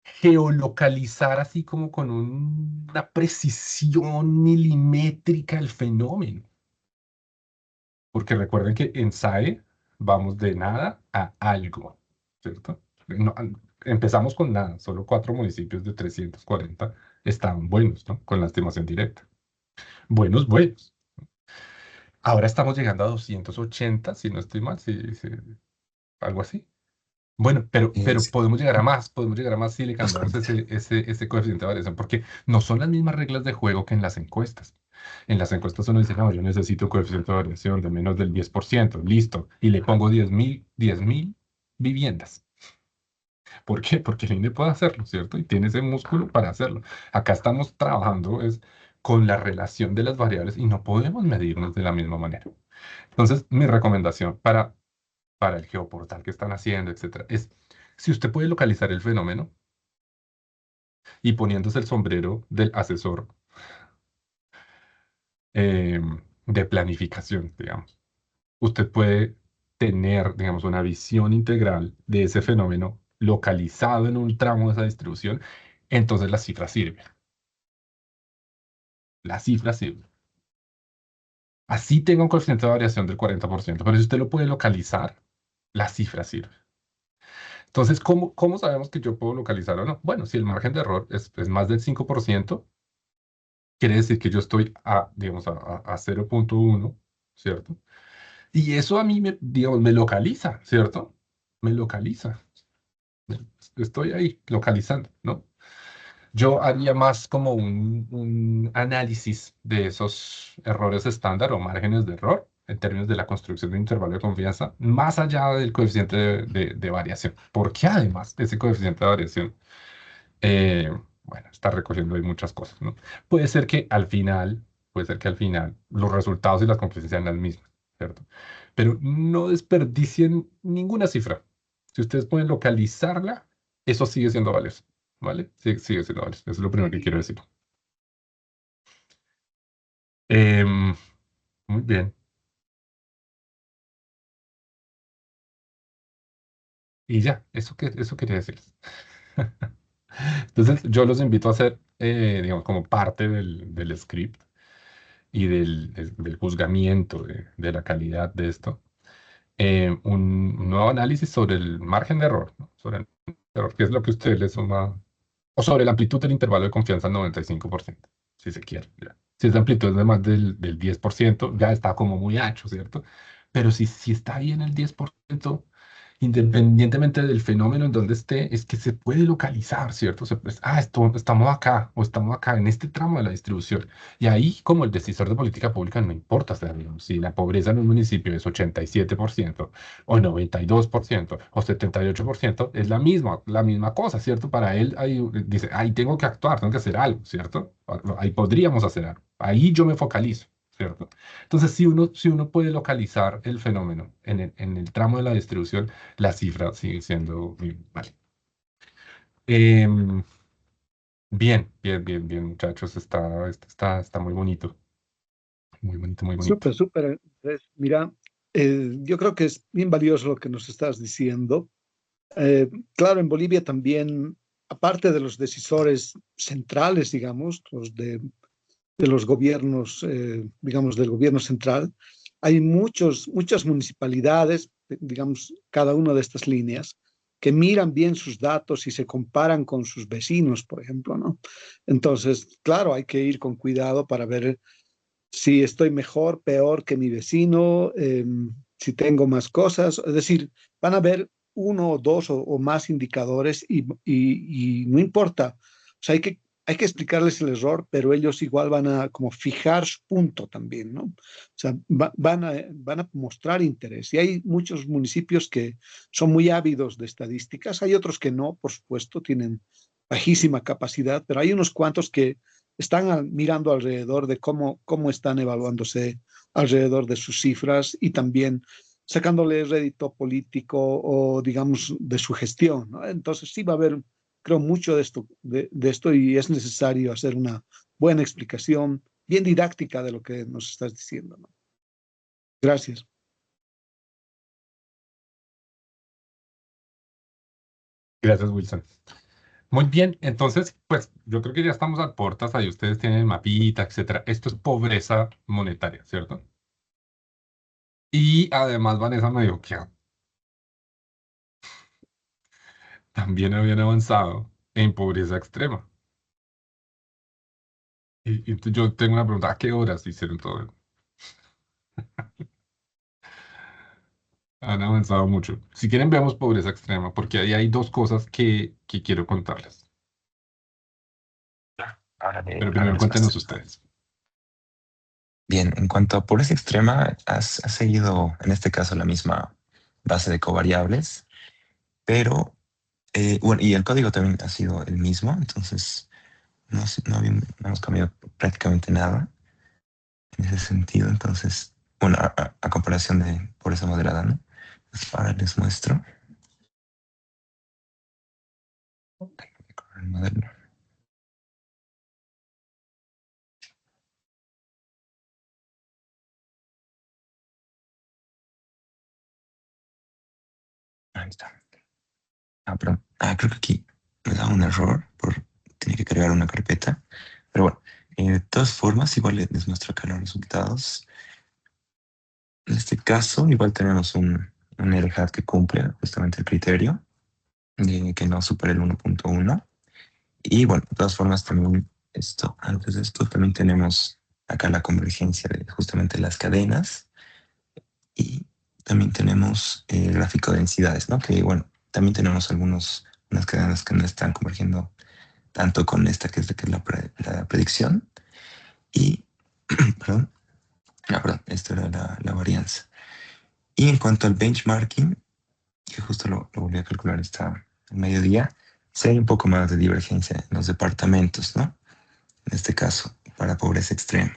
geolocalizar así como con una precisión milimétrica el fenómeno, porque recuerden que en SAE vamos de nada a algo, ¿cierto? Empezamos con nada, solo 4 municipios de 340 estaban buenos, ¿no? Con la estimación directa. Buenos, buenos. Ahora estamos llegando a 280, si no estoy mal, algo así. Bueno, pero Sí, podemos llegar a más si le nos cambiamos cuenta. ese coeficiente de variación, porque no son las mismas reglas de juego que en las encuestas. En las encuestas uno dice, no, yo necesito un coeficiente de variación de menos del 10%, listo, y le pongo 10.000 viviendas. ¿Por qué? Porque el INE puede hacerlo, ¿cierto? Y tiene ese músculo para hacerlo. Acá estamos trabajando es con la relación de las variables y no podemos medirnos de la misma manera. Entonces, mi recomendación para el geoportal que están haciendo, etcétera, es si usted puede localizar el fenómeno y poniéndose el sombrero del asesor eh, de planificación, digamos, usted puede tener, digamos, una visión integral de ese fenómeno localizado en un tramo de esa distribución, entonces la cifra sirve. La cifra sirve. Así tenga un coeficiente de variación del 40%, pero si usted lo puede localizar, la cifra sirve. Entonces, ¿cómo sabemos que yo puedo localizar o no? Bueno, si el margen de error es más del 5%, quiere decir que yo estoy digamos, a 0,1, ¿cierto? Y eso a mí, digamos, me localiza, ¿cierto? Me localiza. Estoy ahí localizando, ¿no? Yo haría más como un análisis de esos errores estándar o márgenes de error en términos de la construcción de intervalo de confianza, más allá del coeficiente de variación, porque además ese coeficiente de variación, eh, bueno, está recogiendo ahí muchas cosas, ¿no? Puede ser que al final, puede ser que al final los resultados y las conclusiones sean las mismas, ¿cierto? Pero no desperdicien ninguna cifra. Si ustedes pueden localizarla, eso sigue siendo valioso, ¿vale? Sigue siendo valioso. Eso es lo primero que quiero decir. Em, Muy bien. Y ya, eso quería decirles. Entonces, yo los invito a hacer, digamos, como parte del script y del juzgamiento de la calidad de esto, un nuevo análisis sobre el margen de error, ¿no? Sobre el error, que es lo que usted le suma, o sobre la amplitud del intervalo de confianza al 95%, si se quiere. Ya. Si esa amplitud es de más del 10%, ya está como muy ancho, ¿cierto? Pero si está ahí en el 10%, independientemente del fenómeno en donde esté, es que se puede localizar, ¿cierto? Estamos acá o estamos acá en este tramo de la distribución. Y ahí, como el decisor de política pública, no importa, o sea, digamos, si la pobreza en un municipio es 87% o 92% o 78%, es la misma cosa, ¿cierto? Para él, ahí, dice, ahí tengo que actuar, tengo que hacer algo, ¿cierto? Ahí podríamos hacer algo. Ahí yo me focalizo, ¿cierto? Entonces, si uno puede localizar el fenómeno en el tramo de la distribución, la cifra sigue siendo bien, vale. Em, bien, bien, bien, bien, muchachos, está muy bonito. Muy bonito, muy bonito. Súper, súper. Mira, yo creo que es bien valioso lo que nos estás diciendo. Claro, en Bolivia también, aparte de los decisores centrales, digamos, de los gobiernos, digamos, del gobierno central, hay muchas municipalidades, digamos, cada una de estas líneas, que miran bien sus datos y se comparan con sus vecinos, por ejemplo, ¿no? Entonces, claro, hay que ir con cuidado para ver si estoy mejor, peor que mi vecino, si tengo más cosas. Es decir, van a ver uno o dos o más indicadores y no importa. O sea, hay que explicarles el error, pero ellos igual van a como fijar su punto también, ¿no? O sea, van a mostrar interés. Y hay muchos municipios que son muy ávidos de estadísticas. Hay otros que no, por supuesto, tienen bajísima capacidad, pero hay unos cuantos que están mirando alrededor de cómo están evaluándose alrededor de sus cifras y también sacándole rédito político o, digamos, de su gestión, ¿no? Entonces sí va a haber, creo, mucho de esto y es necesario hacer una buena explicación, bien didáctica de lo que nos estás diciendo, ¿no? Gracias. Gracias, Wilson. Muy bien, entonces, pues yo creo que ya estamos a puertas, ahí ustedes tienen el mapita, etcétera. Esto es pobreza monetaria, ¿cierto? Y además Vanessa me dijo que también habían avanzado en pobreza extrema. Y entonces yo tengo una pregunta, ¿a qué horas hicieron todo? Han avanzado mucho. Si quieren, veamos pobreza extrema, porque ahí hay dos cosas que quiero contarles. Pero Ahora primero les cuéntenos muestro. ustedes. Bien, en cuanto a pobreza extrema, has seguido en este caso la misma base de covariables, pero bueno, y el código también ha sido el mismo, entonces no hemos cambiado prácticamente nada en ese sentido. Entonces, bueno, a comparación de pobreza moderada, ¿no? Entonces, ahora les muestro el modelo. Ahí está. Perdón. Creo que aquí me da un error tenía que cargar una carpeta. Pero bueno, de todas formas, igual les muestro acá los resultados. En este caso, igual tenemos un RHAT que cumple justamente el criterio de que no supere el 1.1. Y bueno, de todas formas, también antes de esto, también tenemos acá la convergencia de justamente las cadenas. Y también tenemos el gráfico de densidades, ¿no? Que bueno, también tenemos unas cadenas que no están convergiendo tanto con esta que es la predicción. Y, perdón, perdón, esto era la varianza. Y en cuanto al benchmarking, que justo lo volví a calcular al mediodía, sí hay un poco más de divergencia en los departamentos, ¿no? En este caso, para pobreza extrema.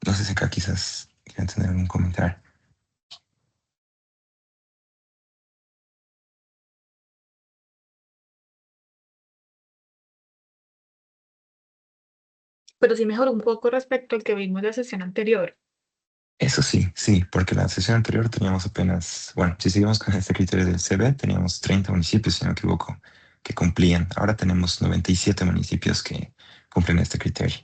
No sé si acá quizás quieran tener algún comentario. Pero sí mejoró un poco respecto al que vimos la sesión anterior. Eso sí, sí, porque la sesión anterior teníamos apenas, bueno, si seguimos con este criterio del CB, teníamos 30 municipios, si no me equivoco, que cumplían. Ahora tenemos 97 municipios que cumplen este criterio.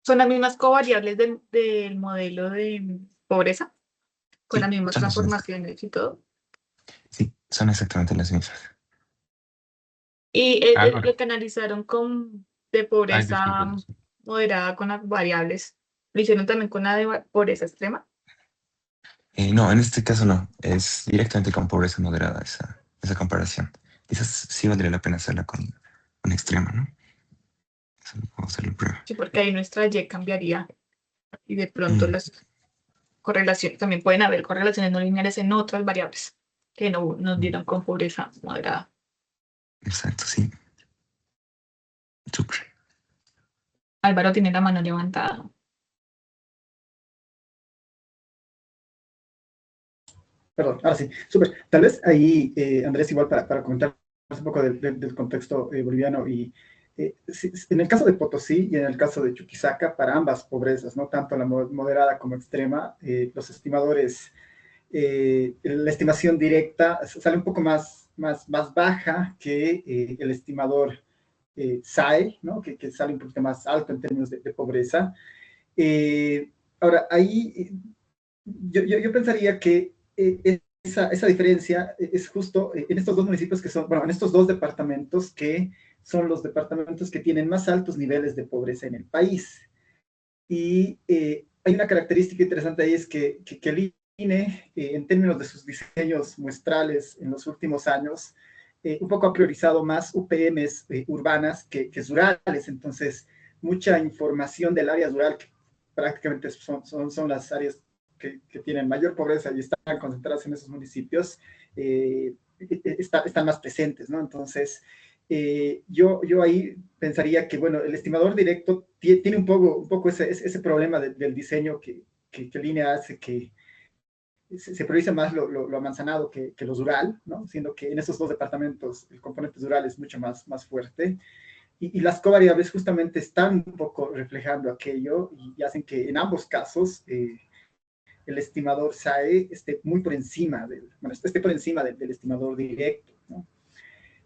Son las mismas covariables del modelo de pobreza, con las Sí, mismas son las mismas. transformaciones y todo. Sí, son exactamente las mismas. Y Álvaro. lo que analizaron de Ay, pobreza discúlpenos. moderada con las variables, lo hicieron también con la de pobreza extrema. No, en este caso no, es directamente con pobreza moderada esa comparación. Quizás sí valdría la pena hacerla con extrema, ¿no? Eso lo puedo hacer la prueba. Sí, porque ahí nuestra Y cambiaría y de pronto Mm, las correlaciones, también pueden haber correlaciones no lineales en otras variables que no nos dieron con pobreza moderada. exacto, sí. Súper. Álvaro tiene la mano levantada. Perdón, ahora sí, súper. Tal vez ahí, Andrés, igual para comentar un poco del contexto boliviano y en el caso de Potosí y en el caso de Chuquisaca, para ambas pobrezas, no tanto la moderada como extrema, los estimadores, la estimación directa sale un poco más baja que el estimador SAE, ¿no? Que sale un poquito más alto en términos de pobreza. Ahora, ahí yo pensaría que esa diferencia es justo en estos dos municipios que son, bueno, en estos dos departamentos que son los departamentos que tienen más altos niveles de pobreza en el país. Y hay una característica interesante ahí, es que el INE, en términos de sus diseños muestrales en los últimos años, un poco ha priorizado más UPMs urbanas que rurales. Entonces, mucha información del área rural, que prácticamente son las áreas que tienen mayor pobreza y están concentradas en esos municipios, están más presentes, ¿no? Entonces, yo ahí pensaría que, bueno, el estimador directo tiene un poco ese problema del diseño que Línea hace, que se prioriza más lo amanzanado que lo rural, ¿no? Siendo que en esos dos departamentos el componente rural es mucho más fuerte. Y las covariables justamente están un poco reflejando aquello y hacen que en ambos casos el estimador SAE esté muy por encima esté por encima del estimador directo, ¿no?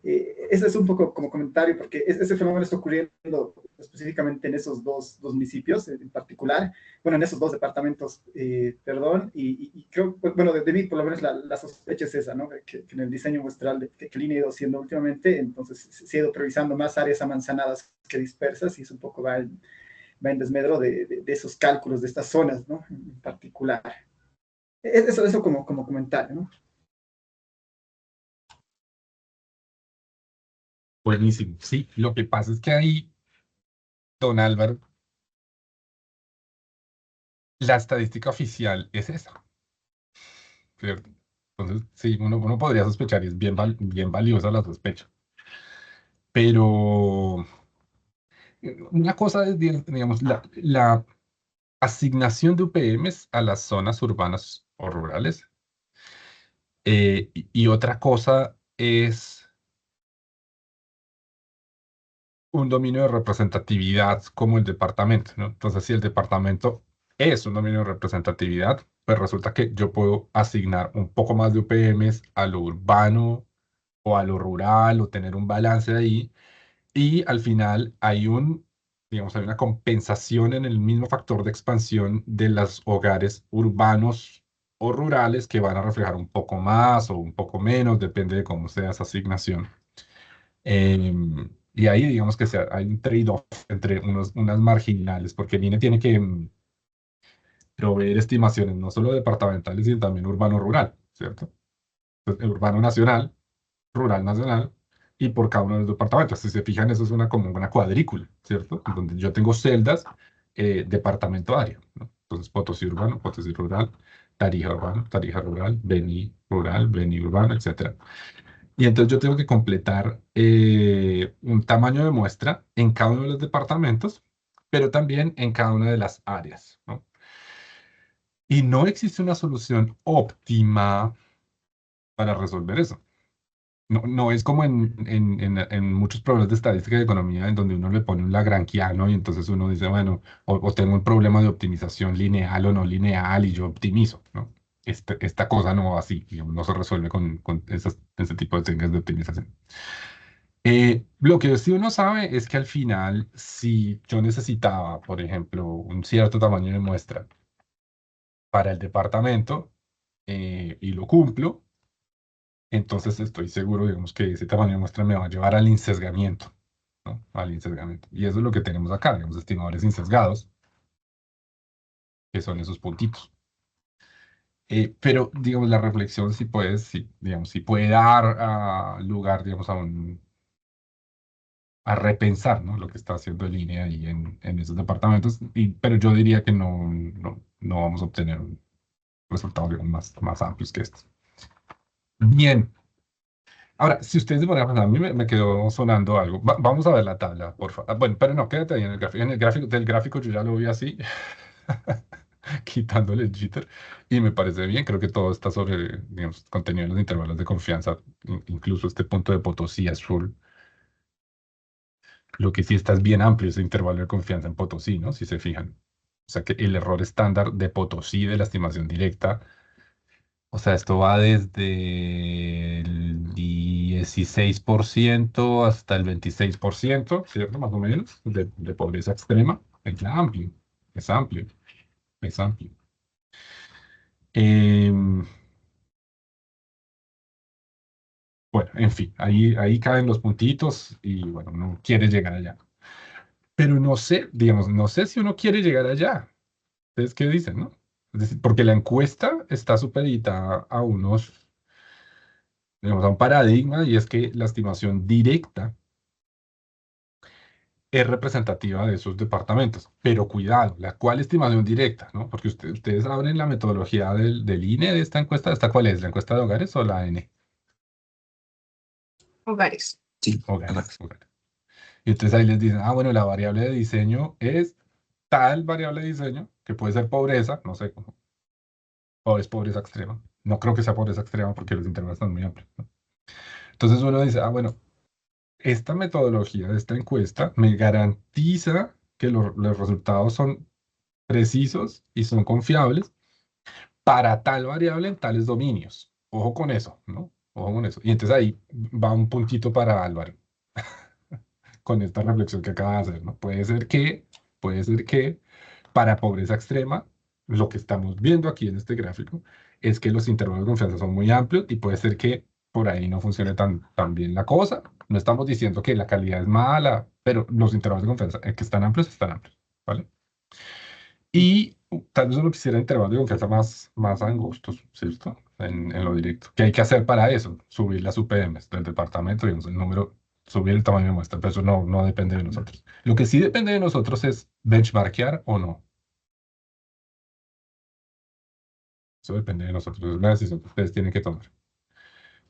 Ese es un poco como comentario, porque ese fenómeno está ocurriendo específicamente en esos dos municipios en particular, bueno, en esos dos departamentos, perdón, y creo, bueno, de mí por lo menos la sospecha es esa, ¿no? Que en el diseño muestral que el INE ha ido haciendo últimamente, entonces se ha ido priorizando más áreas amanzanadas que dispersas, y eso un poco va en desmedro de esos cálculos de estas zonas, ¿no? En particular. Eso como comentario, ¿no? Buenísimo. Sí, lo que pasa es que ahí, don Álvaro, la estadística oficial es esa, ¿cierto? Entonces, sí, uno podría sospechar y es bien valiosa la sospecha. Pero una cosa es, digamos, la asignación de UPMs a las zonas urbanas o rurales. Y otra cosa es un dominio de representatividad como el departamento, ¿no? Entonces, si el departamento es un dominio de representatividad, pues resulta que yo puedo asignar un poco más de UPMs a lo urbano o a lo rural, o tener un balance ahí, y al final digamos, hay una compensación en el mismo factor de expansión de los hogares urbanos o rurales, que van a reflejar un poco más o un poco menos, depende de cómo sea esa asignación. Y ahí digamos que hay un trade-off entre unas marginales, porque el INE tiene que proveer estimaciones no solo departamentales, sino también urbano-rural, ¿cierto? Entonces, urbano nacional, rural nacional, y por cada uno de los departamentos. Si se fijan, eso es como una cuadrícula, ¿cierto? Donde yo tengo celdas, departamento área, ¿no? Entonces, Potosí urbano, Potosí rural, Tarija urbano, Tarija rural, Beni urbano, etc. Y entonces yo tengo que completar un tamaño de muestra en cada uno de los departamentos, pero también en cada una de las áreas, ¿no? Y no existe una solución óptima para resolver eso. No es como en muchos problemas de estadística y de economía, en donde uno le pone un lagrangiano y entonces uno dice, bueno, o tengo un problema de optimización lineal o no lineal y yo optimizo, ¿no? Esta cosa no va así, digamos, no se resuelve con ese tipo de técnicas de optimización. Lo que sí uno sabe es que al final, si yo necesitaba, por ejemplo, un cierto tamaño de muestra para el departamento, y lo cumplo, entonces estoy seguro, digamos, que ese tamaño de muestra me va a llevar al insesgamiento, ¿no? Al insesgamiento. Y eso es lo que tenemos acá, digamos, estimadores insesgados, que son esos puntitos. Pero, digamos, la reflexión digamos, sí puede dar lugar, digamos, a repensar, ¿no? Lo que está haciendo el INE ahí en esos departamentos, pero yo diría que no vamos a obtener un resultado, digamos, más amplios que estos. Bien. Ahora, si ustedes se ponen a pensar, a mí me quedó sonando algo. Vamos a ver la tabla, por favor. Bueno, pero no, quédate ahí en el gráfico. Del gráfico yo ya lo vi así. quitándole el jitter, y me parece bien, creo que todo está sobre, digamos, contenido en los intervalos de confianza, incluso este punto de Potosí azul, lo que sí está es bien amplio ese intervalo de confianza en Potosí, ¿no? Si se fijan. O sea que el error estándar de Potosí de la estimación directa, o sea, esto va desde el 16% hasta el 26%, ¿cierto? Más o menos, de pobreza extrema. Es amplio, es amplio, es amplio. Em, bueno, en fin, ahí caen los puntitos y bueno, uno quiere llegar allá. Pero no sé, digamos, no sé si uno quiere llegar allá. ¿Ustedes qué dicen, no? Es decir, porque la encuesta está supeditada a unos, digamos, a un paradigma y es que la estimación directa es representativa de esos departamentos. Pero cuidado, ¿cuál estimación directa, no? Porque ustedes abren la metodología del INE de esta encuesta. ¿Esta cuál es? ¿La encuesta de hogares o la N? Hogares. Sí, Hogares, hogares. Y entonces ahí les dicen, bueno, la variable de diseño es tal variable de diseño, que puede ser pobreza, no sé cómo, o es pobreza extrema. No creo que sea pobreza extrema porque los intervalos están muy amplios, ¿no? Entonces uno dice, bueno, esta metodología de esta encuesta me garantiza que los resultados son precisos y son confiables para tal variable en tales dominios. Ojo con eso, ¿no? Ojo con eso. Y entonces ahí va un puntito para Álvaro con esta reflexión que acaba de hacer, ¿no? Puede ser que para pobreza extrema, lo que estamos viendo aquí en este gráfico es que los intervalos de confianza son muy amplios y puede ser que por ahí no funcione tan bien la cosa. No estamos diciendo que la calidad es mala, pero los intervalos de confianza que están amplios, ¿vale? Y tal vez uno quisiera intervalos de confianza más angostos, ¿cierto? En lo directo. ¿Qué hay que hacer para eso? Subir las UPMs del departamento, digamos, el número, subir el tamaño de muestra, pero eso no depende de nosotros. Lo que sí depende de nosotros es benchmarkear o no. Eso depende de nosotros, es una decisión que ustedes tienen que tomar.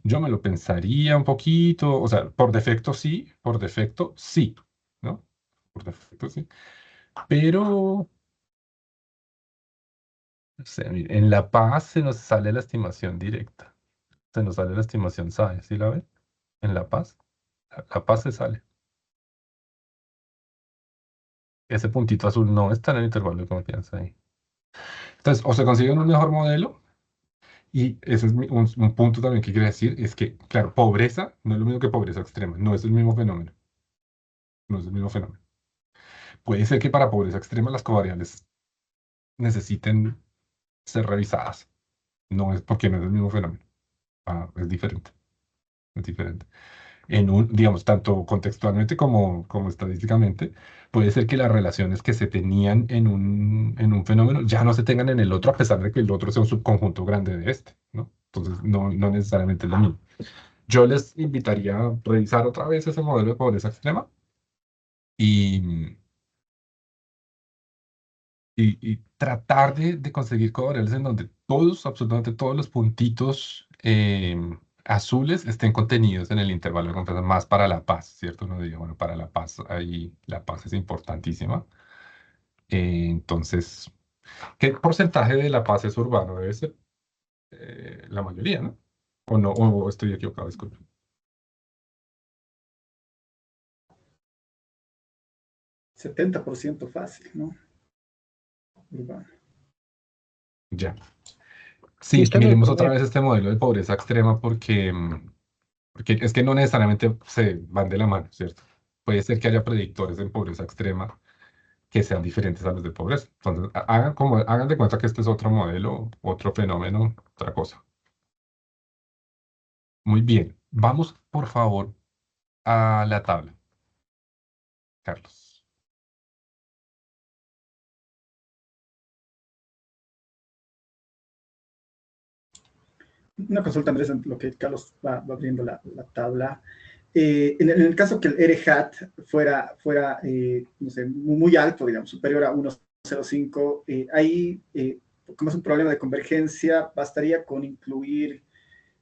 Yo me lo pensaría un poquito, o sea, por defecto sí, ¿no? Por defecto sí. Pero, no sé, mire, en La Paz se nos sale la estimación directa, se nos sale la estimación SAE, ¿sí la ven? En La Paz, La Paz se sale. Ese puntito azul no está en el intervalo de confianza ahí. Entonces, o se consigue un mejor modelo, y ese es un punto también que quiero decir, es que, claro, pobreza no es lo mismo que pobreza extrema, no es el mismo fenómeno, no es el mismo fenómeno. Puede ser que para pobreza extrema las covariables necesiten ser revisadas. No es porque no es el mismo fenómeno. Es diferente. Es diferente. Digamos, tanto contextualmente como estadísticamente, puede ser que las relaciones que se tenían en un fenómeno ya no se tengan en el otro, a pesar de que el otro sea un subconjunto grande de este, ¿no? Entonces, no necesariamente es lo mismo. Yo les invitaría a revisar otra vez ese modelo de pobreza extrema y, y tratar de conseguir covariables en donde todos, absolutamente todos los puntitos azules estén contenidos en el intervalo de confianza, más para La Paz, ¿cierto? Uno diría, bueno, para La Paz, ahí La Paz es importantísima. Entonces, ¿qué porcentaje de La Paz es urbano? Debe ser la mayoría, ¿no? O no, o estoy equivocado, disculpe. 70% fácil, ¿no? Urbano. Ya. Y Sí, está en el miremos otra PROMEP. vez este modelo de pobreza extrema porque es que no necesariamente se van de la mano, ¿cierto? Puede ser que haya predictores en pobreza extrema que sean diferentes a los de pobreza. Entonces, hagan de cuenta que este es otro modelo, otro fenómeno, otra cosa. Muy bien. Vamos, por favor, a la tabla, Carlos. Una consulta, Andrés, en lo que Carlos va abriendo la tabla. En el caso que el RHAT fuera no sé, muy alto, digamos, superior a 1,05, ahí, como es un problema de convergencia, bastaría con incluir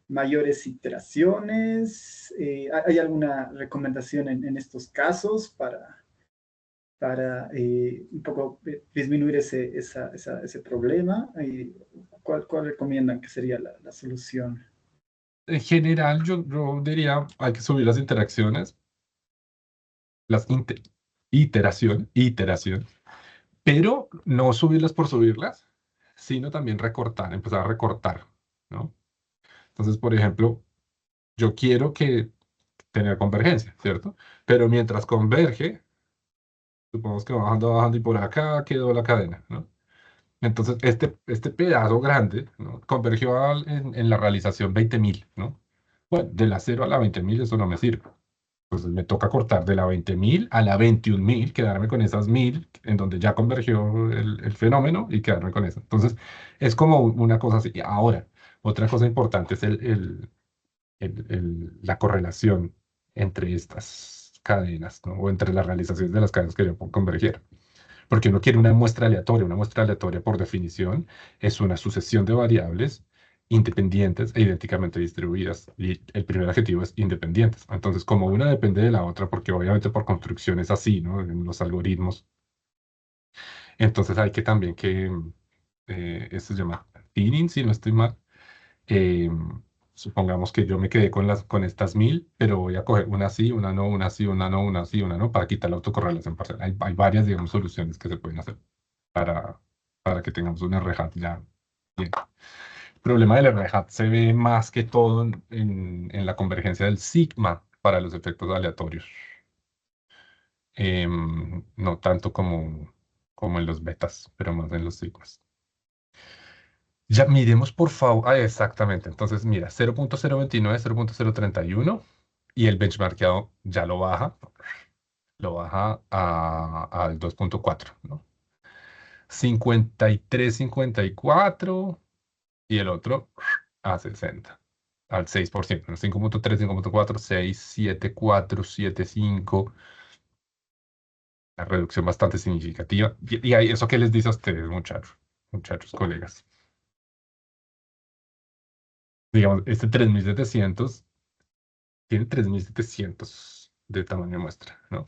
mayores iteraciones. ¿Hay alguna recomendación en estos casos para un poco disminuir ese problema? ¿Cuál recomiendan que sería la solución? En general, yo diría, hay que subir las interacciones, las iteración, pero no subirlas por subirlas, sino también recortar, empezar a recortar, ¿no? Entonces, por ejemplo, yo quiero que tener convergencia, ¿cierto? Pero mientras converge, supongamos que va bajando, bajando y por acá quedó la cadena, ¿no? Entonces, este pedazo grande, ¿no? Convergió en la realización 20.000, ¿no? Bueno, de la 0 a la 20.000 eso no me sirve. Pues me toca cortar de la 20.000 a la 21.000, quedarme con esas 1.000 en donde ya convergió el fenómeno y quedarme con eso. Entonces, es como una cosa así. Ahora, otra cosa importante es la correlación entre estas cadenas, ¿no? O entre las realizaciones de las cadenas que yo puedo converger. Porque uno quiere una muestra aleatoria. Una muestra aleatoria, por definición, es una sucesión de variables independientes e idénticamente distribuidas. Y el primer adjetivo es independientes. Entonces, como una depende de la otra, porque obviamente por construcción es así, ¿no? En los algoritmos. Entonces hay que también esto se llama thinning, si no estoy mal. eh, Supongamos que yo me quedé con estas 1.000, pero voy a coger una sí, una no, una sí, una no, una sí, una no, para quitar la autocorrelación parcial. Hay varias, digamos, soluciones que se pueden hacer para, para que tengamos un RHAT ya bien. El problema del RHAT se ve más que todo en la convergencia del sigma para los efectos aleatorios. No tanto como en los betas, pero más en los sigmas. Ya miremos por favor. Ah, exactamente. Entonces, mira, 0.029, 0.031 y el benchmarkeado ya lo baja al 2.4, ¿no? 53, 54 y el otro a 60, al 6%, ¿no? 5.3, 5.4, 6, 7, 4, 7, 5. Una reducción bastante significativa. Y ahí, ¿eso qué les dice a ustedes, muchachos, colegas? Digamos, este 3.700 tiene 3.700 de tamaño de muestra, ¿no?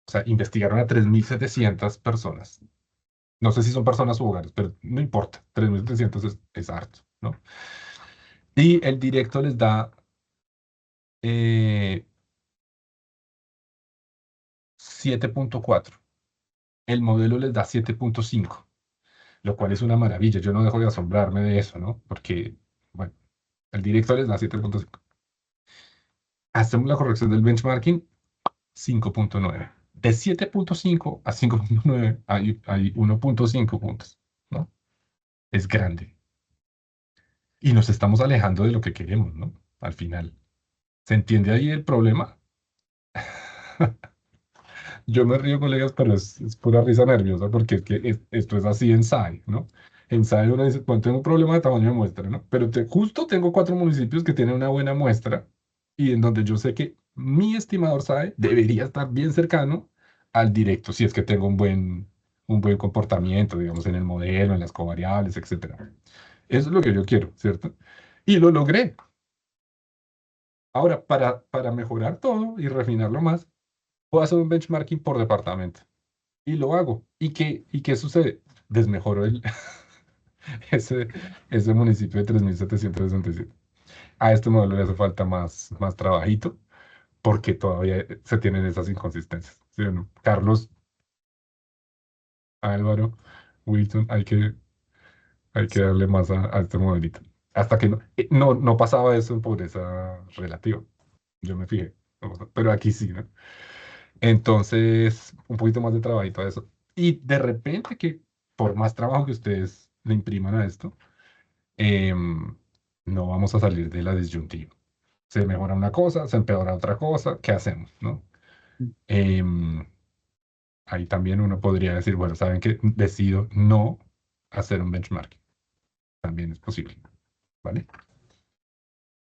O sea, investigaron a 3.700 personas. No sé si son personas u hogares, pero no importa. 3.700 es harto, ¿no? Y el directo les da 7.4. El modelo les da 7.5, lo cual es una maravilla. Yo no dejo de asombrarme de eso, ¿no? Porque, bueno, el directo les da 7.5. Hacemos la corrección del benchmarking, 5.9. De 7.5 a 5.9 hay 1.5 puntos, ¿no? Es grande. Y nos estamos alejando de lo que queremos, ¿no? Al final. ¿Se entiende ahí el problema? Yo me río, colegas, pero es pura risa nerviosa porque es que esto es así en SAE, ¿no? En SAE uno dice, bueno, tengo un problema de tamaño de muestra, ¿no? Pero justo tengo 4 municipios que tienen una buena muestra y en donde yo sé que mi estimador SAE debería estar bien cercano al directo, si es que tengo un buen comportamiento, digamos, en el modelo, en las covariables, etcétera. Eso es lo que yo quiero, ¿cierto? Y lo logré. Ahora, para mejorar todo y refinarlo más, puedo hacer un benchmarking por departamento. Y lo hago. ¿Y qué sucede? Desmejoro ese, ese municipio de 3.767. A este modelo le hace falta más trabajito porque todavía se tienen esas inconsistencias. ¿Sí o no? Carlos, Álvaro, Wilson, hay que darle más a este modelito. Hasta que no pasaba eso en pobreza relativa. Yo me fijé. Pero aquí sí, ¿no? Entonces, un poquito más de trabajito a eso. Y de repente que por más trabajo que ustedes le impriman a esto, em, no vamos a salir de la disyuntiva. Se mejora una cosa, se empeora otra cosa, ¿qué hacemos, no? Em, Ahí también uno podría decir, bueno, ¿saben qué? Decido no hacer un benchmarking. También es posible, ¿vale?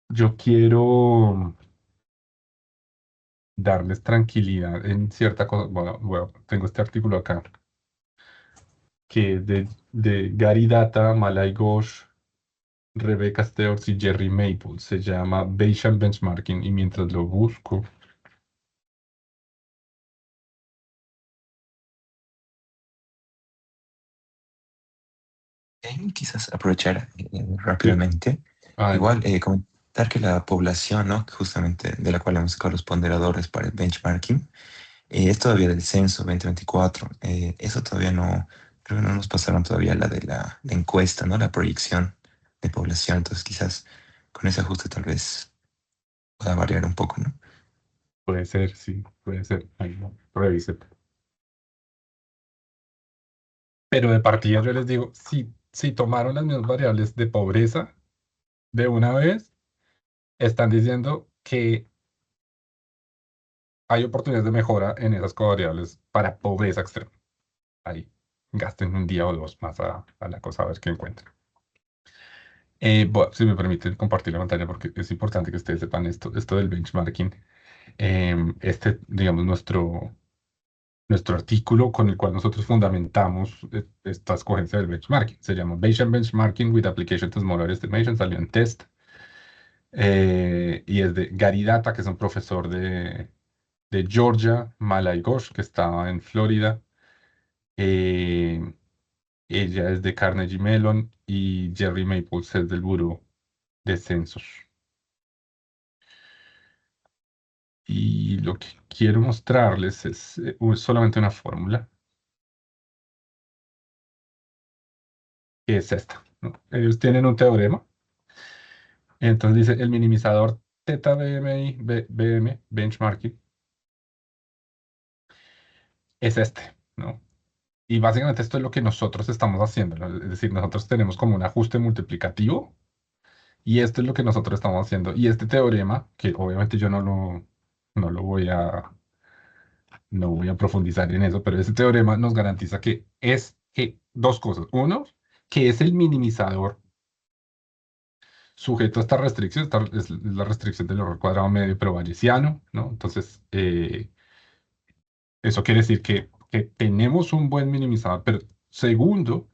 Yo quiero darles tranquilidad en cierta cosa. Bueno, tengo este artículo acá que de Gary Data, Malay Ghosh, Rebecca Steers y Jerry Maple. Se llama Bayesian Benchmarking y mientras lo busco, Quizás aprovechar rápidamente, igual Adelante. comentar que la población, ¿no? Justamente de la cual hemos sacado los ponderadores para el benchmarking, es todavía del censo 2024. Eso todavía no, creo que no nos pasaron todavía la de la encuesta, ¿no? La proyección de población. Entonces quizás con ese ajuste tal vez pueda variar un poco, ¿no? Puede ser, sí, puede ser. Ahí no, revise. Pero de partida yo les digo, si tomaron las mismas variables de pobreza de una vez, están diciendo que hay oportunidades de mejora en esas covariables para pobreza extrema. Ahí, gasten un día o dos más a la cosa a ver qué encuentran. Bueno, si me permiten compartir la pantalla porque es importante que ustedes sepan esto del benchmarking. Digamos, nuestro artículo con el cual nosotros fundamentamos esta escogencia del benchmarking. Se llama Bayesian Benchmarking with Application to Smaller Estimation, salió en test. Y es de Gary Data, que es un profesor de Georgia, Malay Ghosh, que estaba en Florida. eh, Ella es de Carnegie Mellon y Jerry Maples es del Buró de Censos. Y lo que quiero mostrarles es solamente una fórmula, que es esta, ¿no? Ellos tienen un teorema. Entonces dice el minimizador teta BMI, BM, benchmarking, es este, ¿no? Y básicamente esto es lo que nosotros estamos haciendo, ¿no? Es decir, nosotros tenemos como un ajuste multiplicativo y esto es lo que nosotros estamos haciendo. Y este teorema, que obviamente yo no lo voy a, no voy a profundizar en eso, pero ese teorema nos garantiza que dos cosas. Uno, que es el minimizador sujeto a esta restricción, es la restricción del error cuadrado medio, pero bayesiano, ¿no? Entonces, eso quiere decir que tenemos un buen minimizador, pero segundo,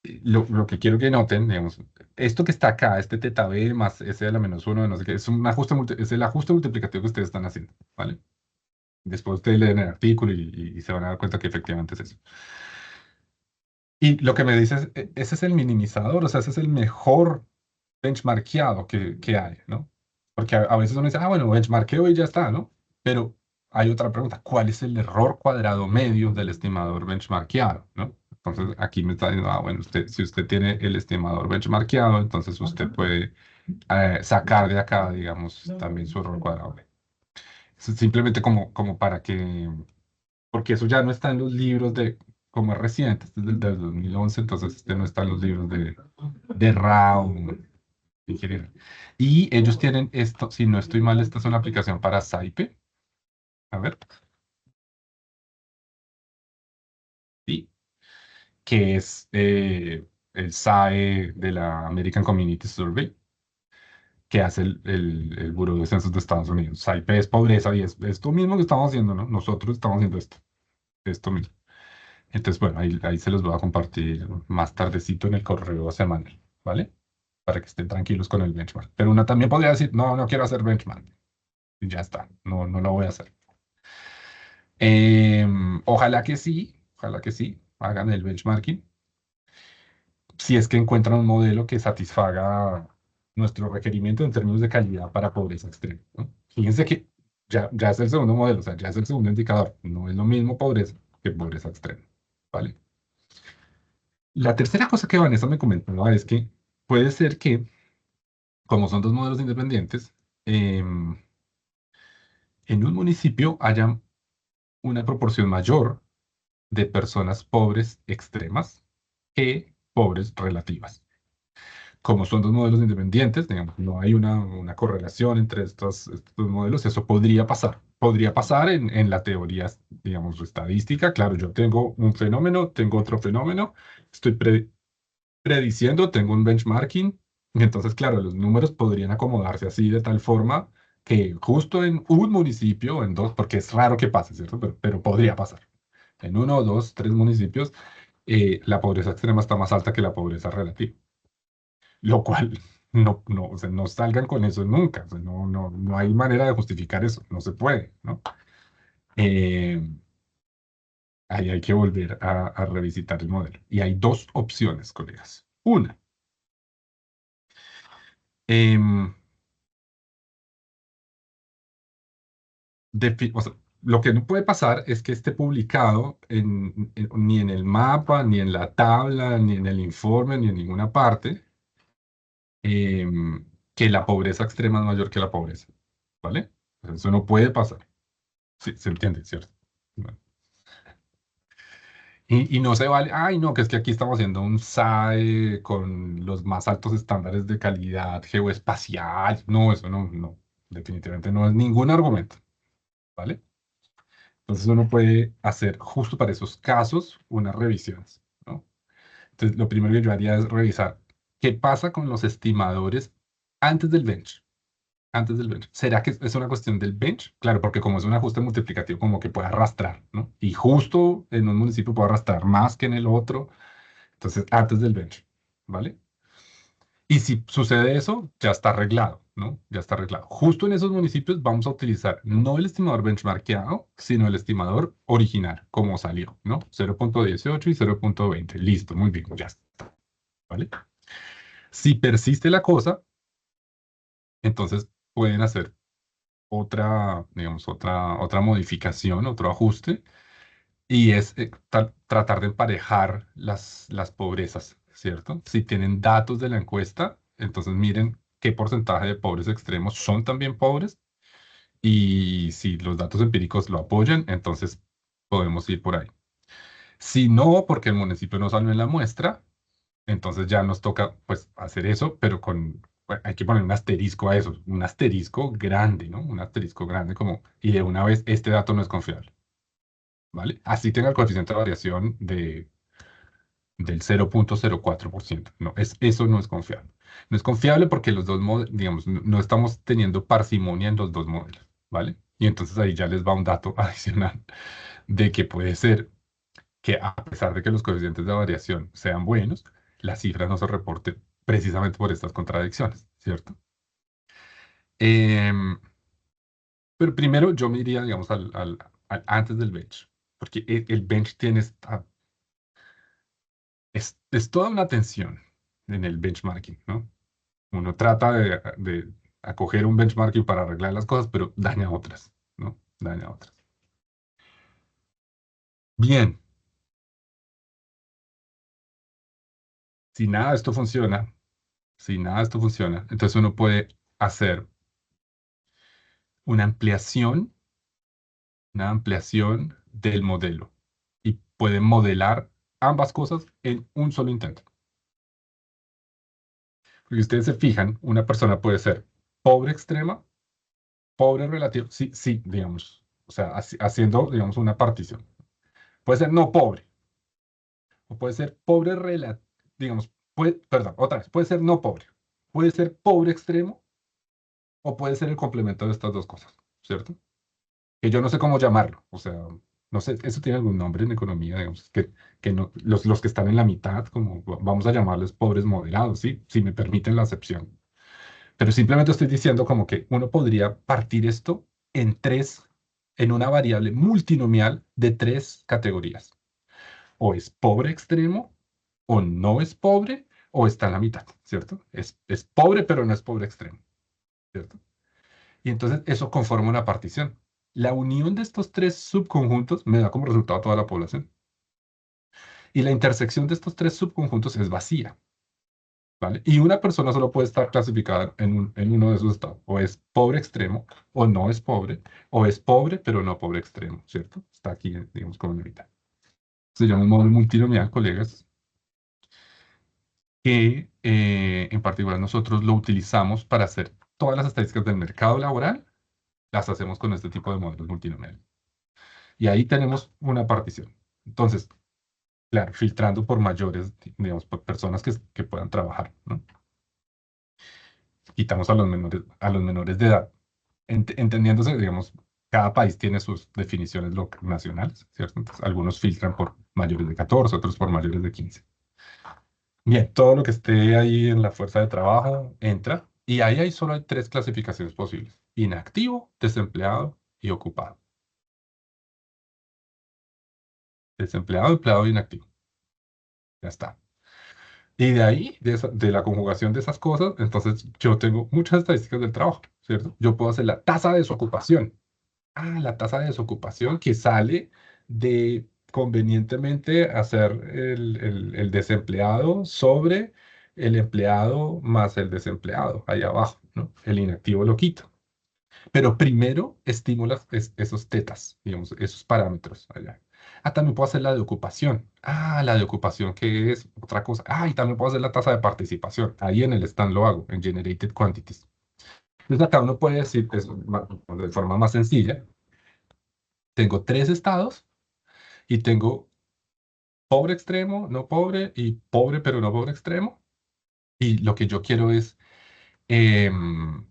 lo que quiero que noten, digamos, esto que está acá, este teta b más ese de la menos uno, no sé qué, es el ajuste multiplicativo que ustedes están haciendo, ¿vale? Después ustedes leen el artículo y se van a dar cuenta que efectivamente es eso. Y lo que me dices, ese es el minimizador, o sea, ese es el mejor benchmarkeado que hay, ¿no? Porque a veces uno dice, bueno, benchmarkeo y ya está, ¿no? Pero hay otra pregunta, ¿cuál es el error cuadrado medio del estimador benchmarkeado, ¿no? Entonces aquí me está diciendo, bueno, si usted tiene el estimador benchmarkeado, entonces usted puede sacar de acá, digamos, también su error cuadrado medio. Eso es simplemente como para que, porque eso ya no está en los libros como es reciente, este es del 2011, entonces este no está en los libros de Rao, ingeniero. Y ellos tienen esto, si no estoy mal, esta es una aplicación para Saipe. A ver, sí, que es el SAE de la American Community Survey, que hace el Buró de Censos de Estados Unidos. Saipe es pobreza y es esto mismo que estamos haciendo, ¿no? Nosotros estamos haciendo esto mismo. Entonces, bueno, ahí se los voy a compartir más tardecito en el correo semanal, ¿vale? Para que estén tranquilos con el benchmark. Pero una también podría decir, no quiero hacer benchmark. Y ya está, no lo voy a hacer. Ojalá que sí, hagan el benchmarking. Si es que encuentran un modelo que satisfaga nuestro requerimiento en términos de calidad para pobreza extrema, ¿no? Fíjense que ya es el segundo modelo, o sea, ya es el segundo indicador. No es lo mismo pobreza que pobreza extrema, ¿vale? La tercera cosa que Vanessa me comentaba es que puede ser que, como son dos modelos independientes, en un municipio haya una proporción mayor de personas pobres extremas que pobres relativas. Como son dos modelos independientes, digamos, no hay una correlación entre estos dos modelos, eso podría pasar. Podría pasar en la teoría, digamos, estadística. Claro, yo tengo un fenómeno, tengo otro fenómeno, estoy prediciendo, tengo un benchmarking, y entonces, claro, los números podrían acomodarse así de tal forma que justo en un municipio, o en dos, porque es raro que pase, ¿cierto? Pero podría pasar. En uno, dos, tres municipios, la pobreza extrema está más alta que la pobreza relativa, lo cual o sea, no salgan con eso nunca, o sea, no hay manera de justificar eso, no se puede, ¿no? Eh, ahí hay que volver a revisitar el modelo. Y hay dos opciones, colegas. Una, em, o sea, lo que no puede pasar es que esté publicado ni en el mapa, ni en la tabla, ni en el informe, ni en ninguna parte, que la pobreza extrema es mayor que la pobreza, ¿vale? O sea, eso no puede pasar. Sí, se entiende, ¿cierto? Bueno. Y no se vale, ay, no, que es que aquí estamos haciendo un SAE con los más altos estándares de calidad geoespacial. No, eso no, definitivamente no es ningún argumento, ¿vale? Entonces uno puede hacer justo para esos casos unas revisiones, ¿no? Entonces lo primero que yo haría es revisar qué pasa con los estimadores antes del bench. Antes del bench. ¿Será que es una cuestión del bench? Claro, porque como es un ajuste multiplicativo, como que puede arrastrar, ¿no? Y justo en un municipio puede arrastrar más que en el otro. Entonces, antes del bench, ¿vale? Y si sucede eso, ya está arreglado, ¿no? Ya está arreglado. Justo en esos municipios vamos a utilizar no el estimador benchmarkeado, sino el estimador original, como salió, ¿no? 0.18 y 0.20. Listo, muy bien, ya está, ¿vale? Si persiste la cosa, entonces pueden hacer otra, digamos, otra modificación, otro ajuste, y es tratar de emparejar las pobrezas, ¿cierto? Si tienen datos de la encuesta, entonces miren qué porcentaje de pobres extremos son también pobres, y si los datos empíricos lo apoyan, entonces podemos ir por ahí. Si no, porque el municipio no salió en la muestra, entonces ya nos toca pues hacer eso, pero bueno, hay que poner un asterisco a eso, un asterisco grande, ¿no? Un asterisco grande como, y de una vez este dato no es confiable, ¿vale? Así tenga el coeficiente de variación del 0.04%. No, eso no es confiable. No es confiable porque los dos modelos, digamos, no estamos teniendo parsimonia en los dos modelos, ¿vale? Y entonces ahí ya les va un dato adicional de que puede ser que a pesar de que los coeficientes de variación sean buenos, la cifra no se reporte precisamente por estas contradicciones, ¿cierto? Em, pero primero yo me iría, digamos, antes del bench, porque el bench tiene es toda una tensión en el benchmarking, ¿no? Uno trata de acoger un benchmarking para arreglar las cosas, pero daña otras, ¿no? Daña otras. Bien, si nada de esto funciona, si nada de esto funciona, entonces uno puede hacer una ampliación, una ampliación del modelo y puede modelar ambas cosas en un solo intento. Porque ustedes se fijan, una persona puede ser pobre extrema, pobre relativo, sí, sí, digamos, o sea, haciendo, digamos, una partición. Puede ser no pobre, o puede ser pobre relativo, digamos, perdón, otra vez, puede ser no pobre, puede ser pobre extremo, o puede ser el complemento de estas dos cosas, ¿cierto? Que yo no sé cómo llamarlo, o sea, no sé, eso tiene algún nombre en economía, digamos, que no, los que están en la mitad, como vamos a llamarles pobres moderados, ¿sí? Si me permiten la acepción. Pero simplemente estoy diciendo como que uno podría partir esto en en una variable multinomial de tres categorías. O es pobre extremo, o no es pobre, o está en la mitad, ¿cierto? Es pobre, pero no es pobre extremo, ¿cierto? Y entonces eso conforma una partición. La unión de estos tres subconjuntos me da como resultado toda la población. Y la intersección de estos tres subconjuntos es vacía, ¿vale? Y una persona solo puede estar clasificada en uno de esos estados. O es pobre extremo, o no es pobre, o es pobre, pero no pobre extremo, ¿cierto? Está aquí, digamos, como en mitad. Se llama un modelo multinomial, colegas, que en particular nosotros lo utilizamos para hacer todas las estadísticas del mercado laboral, las hacemos con este tipo de modelos multinomiales. Y ahí tenemos una partición. Entonces, claro, filtrando por mayores, digamos, por personas que puedan trabajar, ¿no? Quitamos a los menores de edad. Entendiéndose, digamos, cada país tiene sus definiciones nacionales, ¿cierto? Entonces, algunos filtran por mayores de 14, otros por mayores de 15. Bien, todo lo que esté ahí en la fuerza de trabajo entra, y ahí solo hay tres clasificaciones posibles: inactivo, desempleado y ocupado. Desempleado, empleado e inactivo. Ya está. Y de ahí, de la conjugación de esas cosas, entonces yo tengo muchas estadísticas del trabajo, ¿cierto? Yo puedo hacer la tasa de desocupación. Ah, la tasa de desocupación que sale de convenientemente hacer el desempleado sobre el empleado más el desempleado, ahí abajo, ¿no? El inactivo lo quito. Pero primero estimulas esos tetas, digamos, esos parámetros allá. Ah, también puedo hacer la de ocupación. Ah, la de ocupación, que es otra cosa. Ah, y también puedo hacer la tasa de participación. Ahí en el stand lo hago, en Generated Quantities. Entonces acá uno puede decir, de forma más sencilla, tengo tres estados y tengo pobre extremo, no pobre, y pobre pero no pobre extremo. Y lo que yo quiero es em,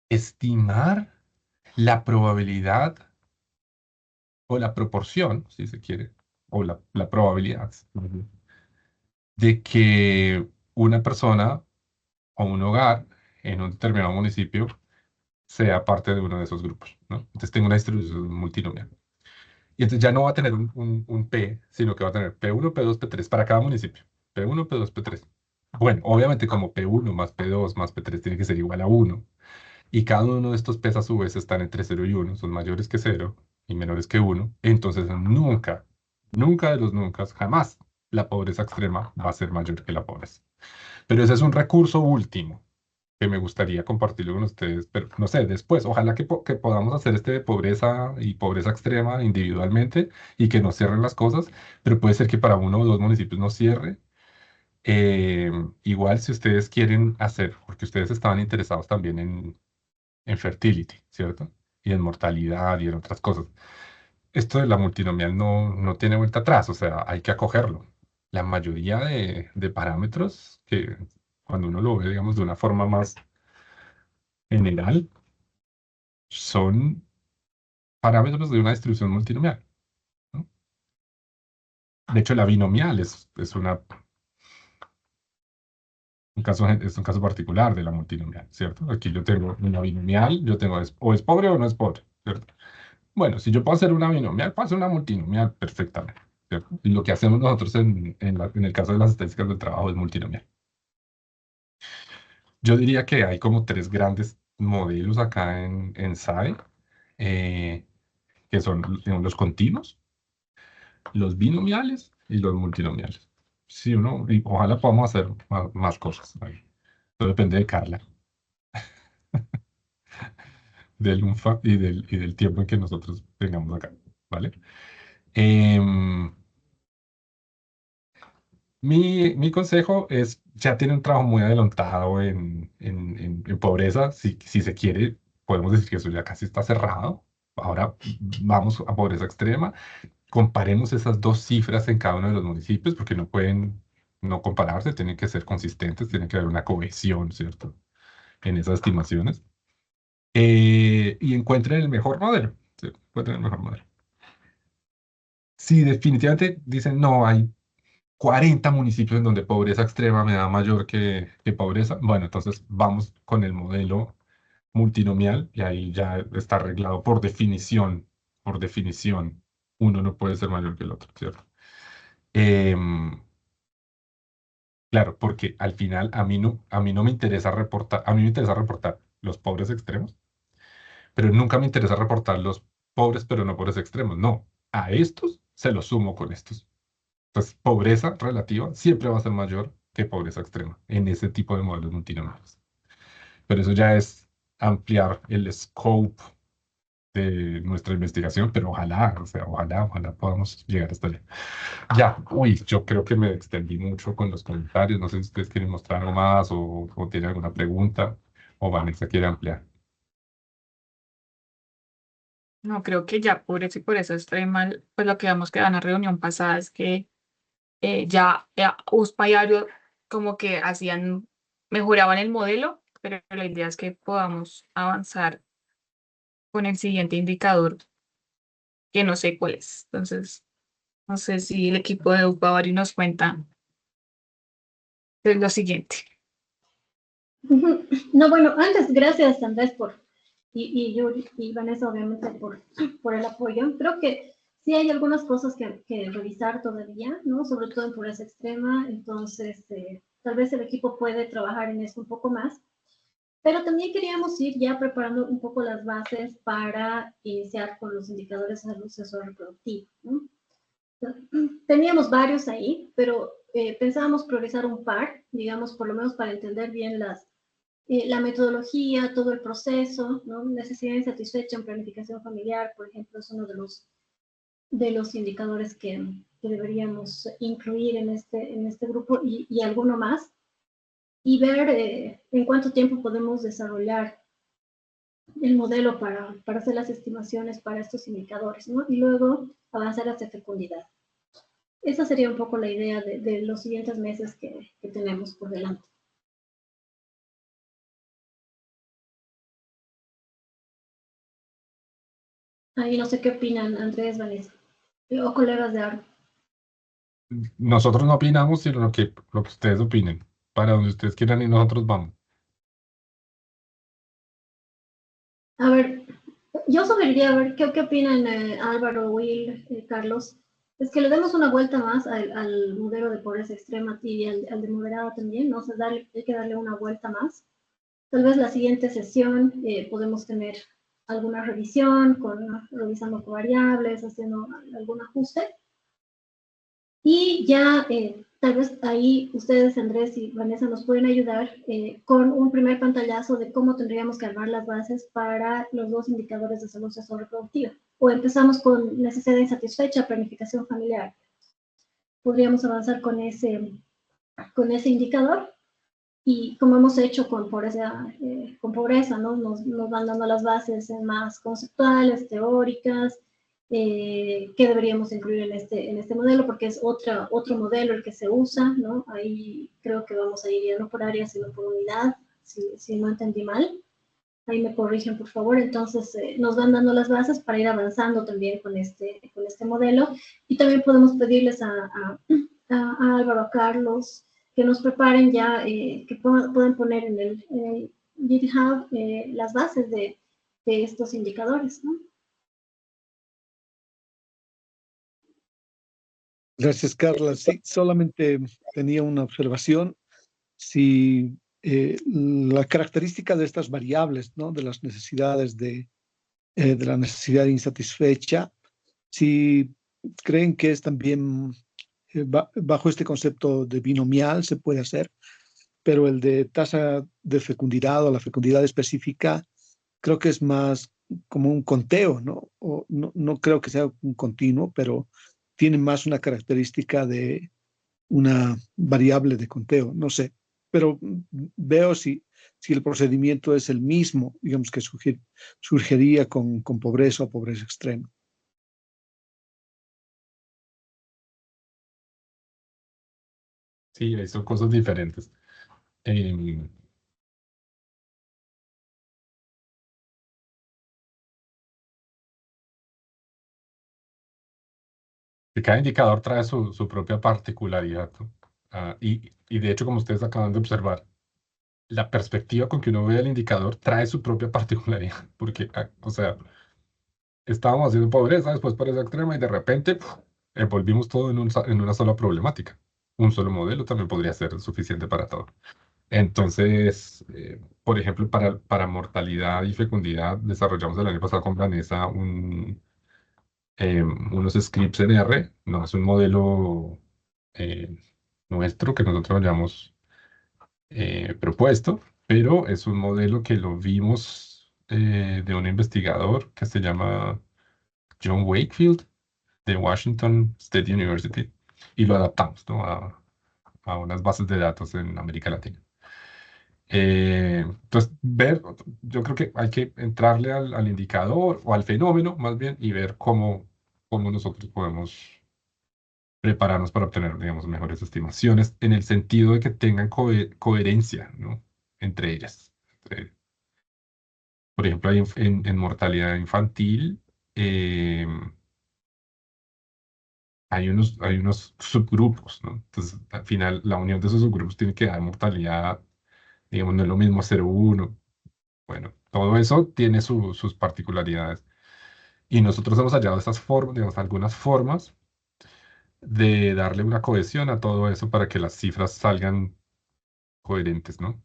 estimar la probabilidad o la proporción, si se quiere, o la probabilidad de que una persona o un hogar en un determinado municipio sea parte de uno de esos grupos, ¿no? Entonces tengo una distribución multinomial. Y entonces ya no va a tener un P, sino que va a tener P1, P2, P3 para cada municipio. P1, P2, P3. Bueno, obviamente como P1 más P2 más P3 tiene que ser igual a 1. Y cada uno de estos P's a su vez están entre 0 y 1, son mayores que 0 y menores que 1. Entonces nunca, nunca de los nunca, jamás la pobreza extrema va a ser mayor que la pobreza. Pero ese es un recurso último que me gustaría compartirlo con ustedes, pero no sé, después, ojalá que podamos hacer este de pobreza y pobreza extrema individualmente y que nos cierren las cosas, pero puede ser que para uno o dos municipios no cierre. Igual si ustedes quieren hacer, porque ustedes estaban interesados también en fertility, ¿cierto? Y en mortalidad y en otras cosas. Esto de la multinomial no tiene vuelta atrás, o sea, hay que acogerlo. La mayoría de parámetros que cuando uno lo ve, digamos, de una forma más general, son parámetros de una distribución multinomial, ¿no? De hecho, la binomial es es un caso particular de la multinomial, ¿cierto? Aquí yo tengo una binomial, yo tengo o es pobre o no es pobre, ¿cierto? Bueno, si yo puedo hacer una binomial, puedo hacer una multinomial perfectamente, ¿cierto? Y lo que hacemos nosotros en el caso de las estadísticas del trabajo es multinomial. Yo diría que hay como tres grandes modelos acá en SAE, eh, que son digamos, los continuos, los binomiales y los multinomiales. Sí, y ojalá podamos hacer más cosas ahí. Todo depende de Carla, del UNFAC y del tiempo en que nosotros tengamos acá, ¿vale? Em, mi consejo es, ya tiene un trabajo muy adelantado en pobreza, si se quiere, podemos decir que eso ya casi está cerrado. Ahora vamos a pobreza extrema. Comparemos esas dos cifras en cada uno de los municipios, porque no pueden no compararse, tienen que ser consistentes, tiene que haber una cohesión, ¿cierto? En esas estimaciones. Y encuentren el mejor modelo, ¿sí? Encuentren el mejor modelo. Si definitivamente dicen, no, hay 40 municipios en donde pobreza extrema me da mayor que pobreza, bueno, entonces vamos con el modelo multinomial y ahí ya está arreglado por definición, uno no puede ser mayor que el otro, ¿cierto? Em, claro, porque al final a mí no me interesa reportar, a mí me interesa reportar los pobres extremos, pero nunca me interesa reportar los pobres pero no pobres extremos, no, a estos se los sumo con estos. Entonces, pobreza relativa siempre va a ser mayor que pobreza extrema en ese tipo de modelos multinomiales. Pero eso ya es ampliar el scope de nuestra investigación, pero ojalá, o sea, ojalá podamos llegar hasta allá. Ya, uy, yo creo que me extendí mucho con los comentarios. No sé si ustedes quieren mostrar algo más o tienen alguna pregunta o Vanessa quiere ampliar. No, creo que ya por eso y por eso extrema, pues lo que vamos que en la reunión pasada es que ya USPA y ARIO como que mejoraban el modelo, pero la idea es que podamos avanzar con el siguiente indicador, que no sé cuál es. Entonces, no sé si el equipo de USPA y ARIO nos cuenta de lo siguiente. No, bueno, antes, gracias Andrés y Yuri y Vanessa, obviamente, por el apoyo. Creo que Sí hay algunas cosas que revisar todavía, ¿no? Sobre todo en pobreza extrema, entonces tal vez el equipo puede trabajar en eso un poco más, pero también queríamos ir ya preparando un poco las bases para iniciar con los indicadores de salud sexual reproductiva, ¿no? Teníamos varios ahí, pero pensábamos priorizar un par, digamos, por lo menos para entender bien la metodología, todo el proceso, ¿no? Necesidad insatisfecha en planificación familiar, por ejemplo, es uno de los indicadores que deberíamos incluir en este grupo y alguno más, y ver en cuánto tiempo podemos desarrollar el modelo para hacer las estimaciones para estos indicadores, ¿no? Y luego avanzar hacia fecundidad. Esa sería un poco la idea de los siguientes meses que tenemos por delante. Ahí no sé qué opinan Andrés, Vanessa, o colegas de ARO. Nosotros no opinamos, sino lo que ustedes opinen. Para donde ustedes quieran y nosotros vamos. A ver, yo sugeriría, a ver, ¿qué opinan Álvaro, Will, Carlos? Es que le demos una vuelta más al modelo de pobreza extrema y al de moderada también, ¿no? O sea, hay que darle una vuelta más. Tal vez la siguiente sesión podemos tener alguna revisión, revisando variables, haciendo algún ajuste. Y ya tal vez ahí ustedes, Andrés y Vanessa, nos pueden ayudar con un primer pantallazo de cómo tendríamos que armar las bases para los dos indicadores de salud sexual reproductiva. O empezamos con necesidad insatisfecha, planificación familiar. Podríamos avanzar con ese indicador y como hemos hecho con pobreza, ¿no? Nos van dando las bases más conceptuales, teóricas, qué deberíamos incluir en este modelo, porque es otro modelo el que se usa, ¿no? Ahí creo que vamos a ir ya no por área, sino por unidad, si no entendí mal. Ahí me corrigen, por favor. Entonces, nos van dando las bases para ir avanzando también con este modelo. Y también podemos pedirles a Álvaro, a Carlos, que nos preparen ya, que puedan poner en el GitHub las bases de estos indicadores, ¿no? Gracias, Carla. Sí, solamente tenía una observación. Si la característica de estas variables, ¿no? De las necesidades de la necesidad insatisfecha, si creen que es también bajo este concepto de binomial se puede hacer, pero el de tasa de fecundidad o la fecundidad específica creo que es más como un conteo, ¿no? O no creo que sea un continuo, pero tiene más una característica de una variable de conteo, no sé, pero veo si el procedimiento es el mismo, digamos que surgiría con pobreza o pobreza extrema. Sí, son cosas diferentes. Em, que cada indicador trae su propia particularidad, ¿no? Y de hecho, como ustedes acaban de observar, la perspectiva con que uno ve el indicador trae su propia particularidad, porque, o sea, estábamos haciendo pobreza, después pobreza extrema y de repente envolvimos todo en una sola problemática. Un solo modelo también podría ser suficiente para todo. Entonces, por ejemplo, para mortalidad y fecundidad, desarrollamos el año pasado con Vanessa unos scripts en R. No es un modelo eh, nuestro que nosotros hayamos propuesto, pero es un modelo que lo vimos de un investigador que se llama John Wakefield de Washington State University y lo adaptamos, ¿no? a unas bases de datos en América Latina. Entonces, yo creo que hay que entrarle al indicador o al fenómeno más bien y ver cómo nosotros podemos prepararnos para obtener, digamos, mejores estimaciones en el sentido de que tengan coherencia, ¿no? Entre ellas. Por ejemplo, en mortalidad infantil eh, hay unos subgrupos, ¿no? Entonces, al final, la unión de esos subgrupos tiene que dar mortalidad, digamos, no es lo mismo 0,1. Bueno, todo eso tiene sus particularidades. Y nosotros hemos hallado estas formas, digamos, algunas formas de darle una cohesión a todo eso para que las cifras salgan coherentes, ¿no?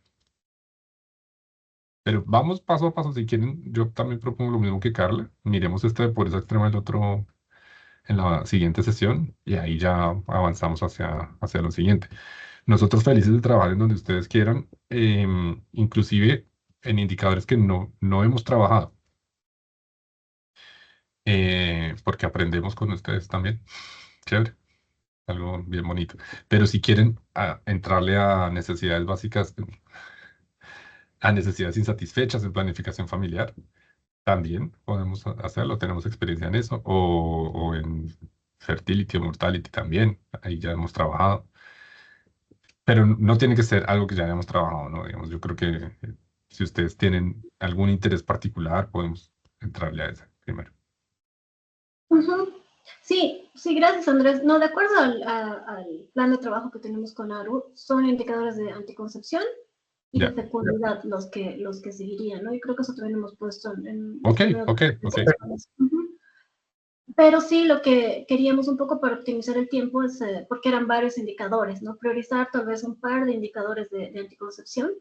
Pero vamos paso a paso, si quieren, yo también propongo lo mismo que Carla. Miremos este de pobreza extrema, el otro en la siguiente sesión y ahí ya avanzamos hacia lo siguiente. Nosotros felices de trabajar en donde ustedes quieran, inclusive en indicadores que no hemos trabajado, porque aprendemos con ustedes también. Chévere, algo bien bonito. Pero si quieren entrarle a necesidades básicas, a necesidades insatisfechas en planificación familiar, también podemos hacerlo, tenemos experiencia en eso, o en fertility o mortality también, ahí ya hemos trabajado. Pero no tiene que ser algo que ya hayamos trabajado, ¿no? Digamos, yo creo que si ustedes tienen algún interés particular, podemos entrarle a ese primero. Ujú. Sí, sí, gracias Andrés. No, de acuerdo al plan de trabajo que tenemos con ARU, son indicadores de anticoncepción y Ya. de fecundidad los que seguirían, ¿no? Y creo que eso también hemos puesto en Ok, primeros ok. presentaciones. Ujú. Pero sí, lo que queríamos un poco para optimizar el tiempo es, porque eran varios indicadores, ¿no? Priorizar tal vez un par de indicadores de anticoncepción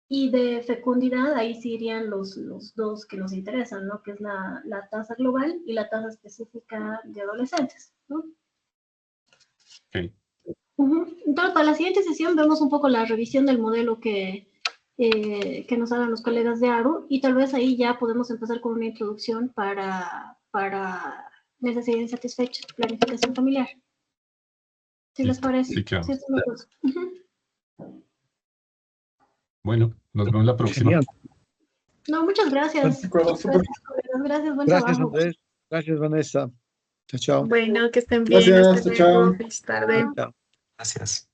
y de fecundidad, ahí sí irían los dos que nos interesan, ¿no? Que es la tasa global y la tasa específica de adolescentes, ¿no? Ok. Entonces, para la siguiente sesión vemos un poco la revisión del modelo que nos hagan los colegas de ARU y tal vez ahí ya podemos empezar con una introducción para necesidad insatisfecha, planificación familiar. ¿Sí les Listo. parece? Sí, claro. Sí, estoy de acuerdo. Bueno, nos vemos la próxima. Genial. No, muchas gracias. De acuerdo, súper. Gracias, colegas. Gracias, buen Gracias, trabajo. Andrés. Gracias, Vanessa. Chao, chao. Bueno, que estén bien. Gracias, Hasta chao. luego. Feliz tarde. Chao. Gracias.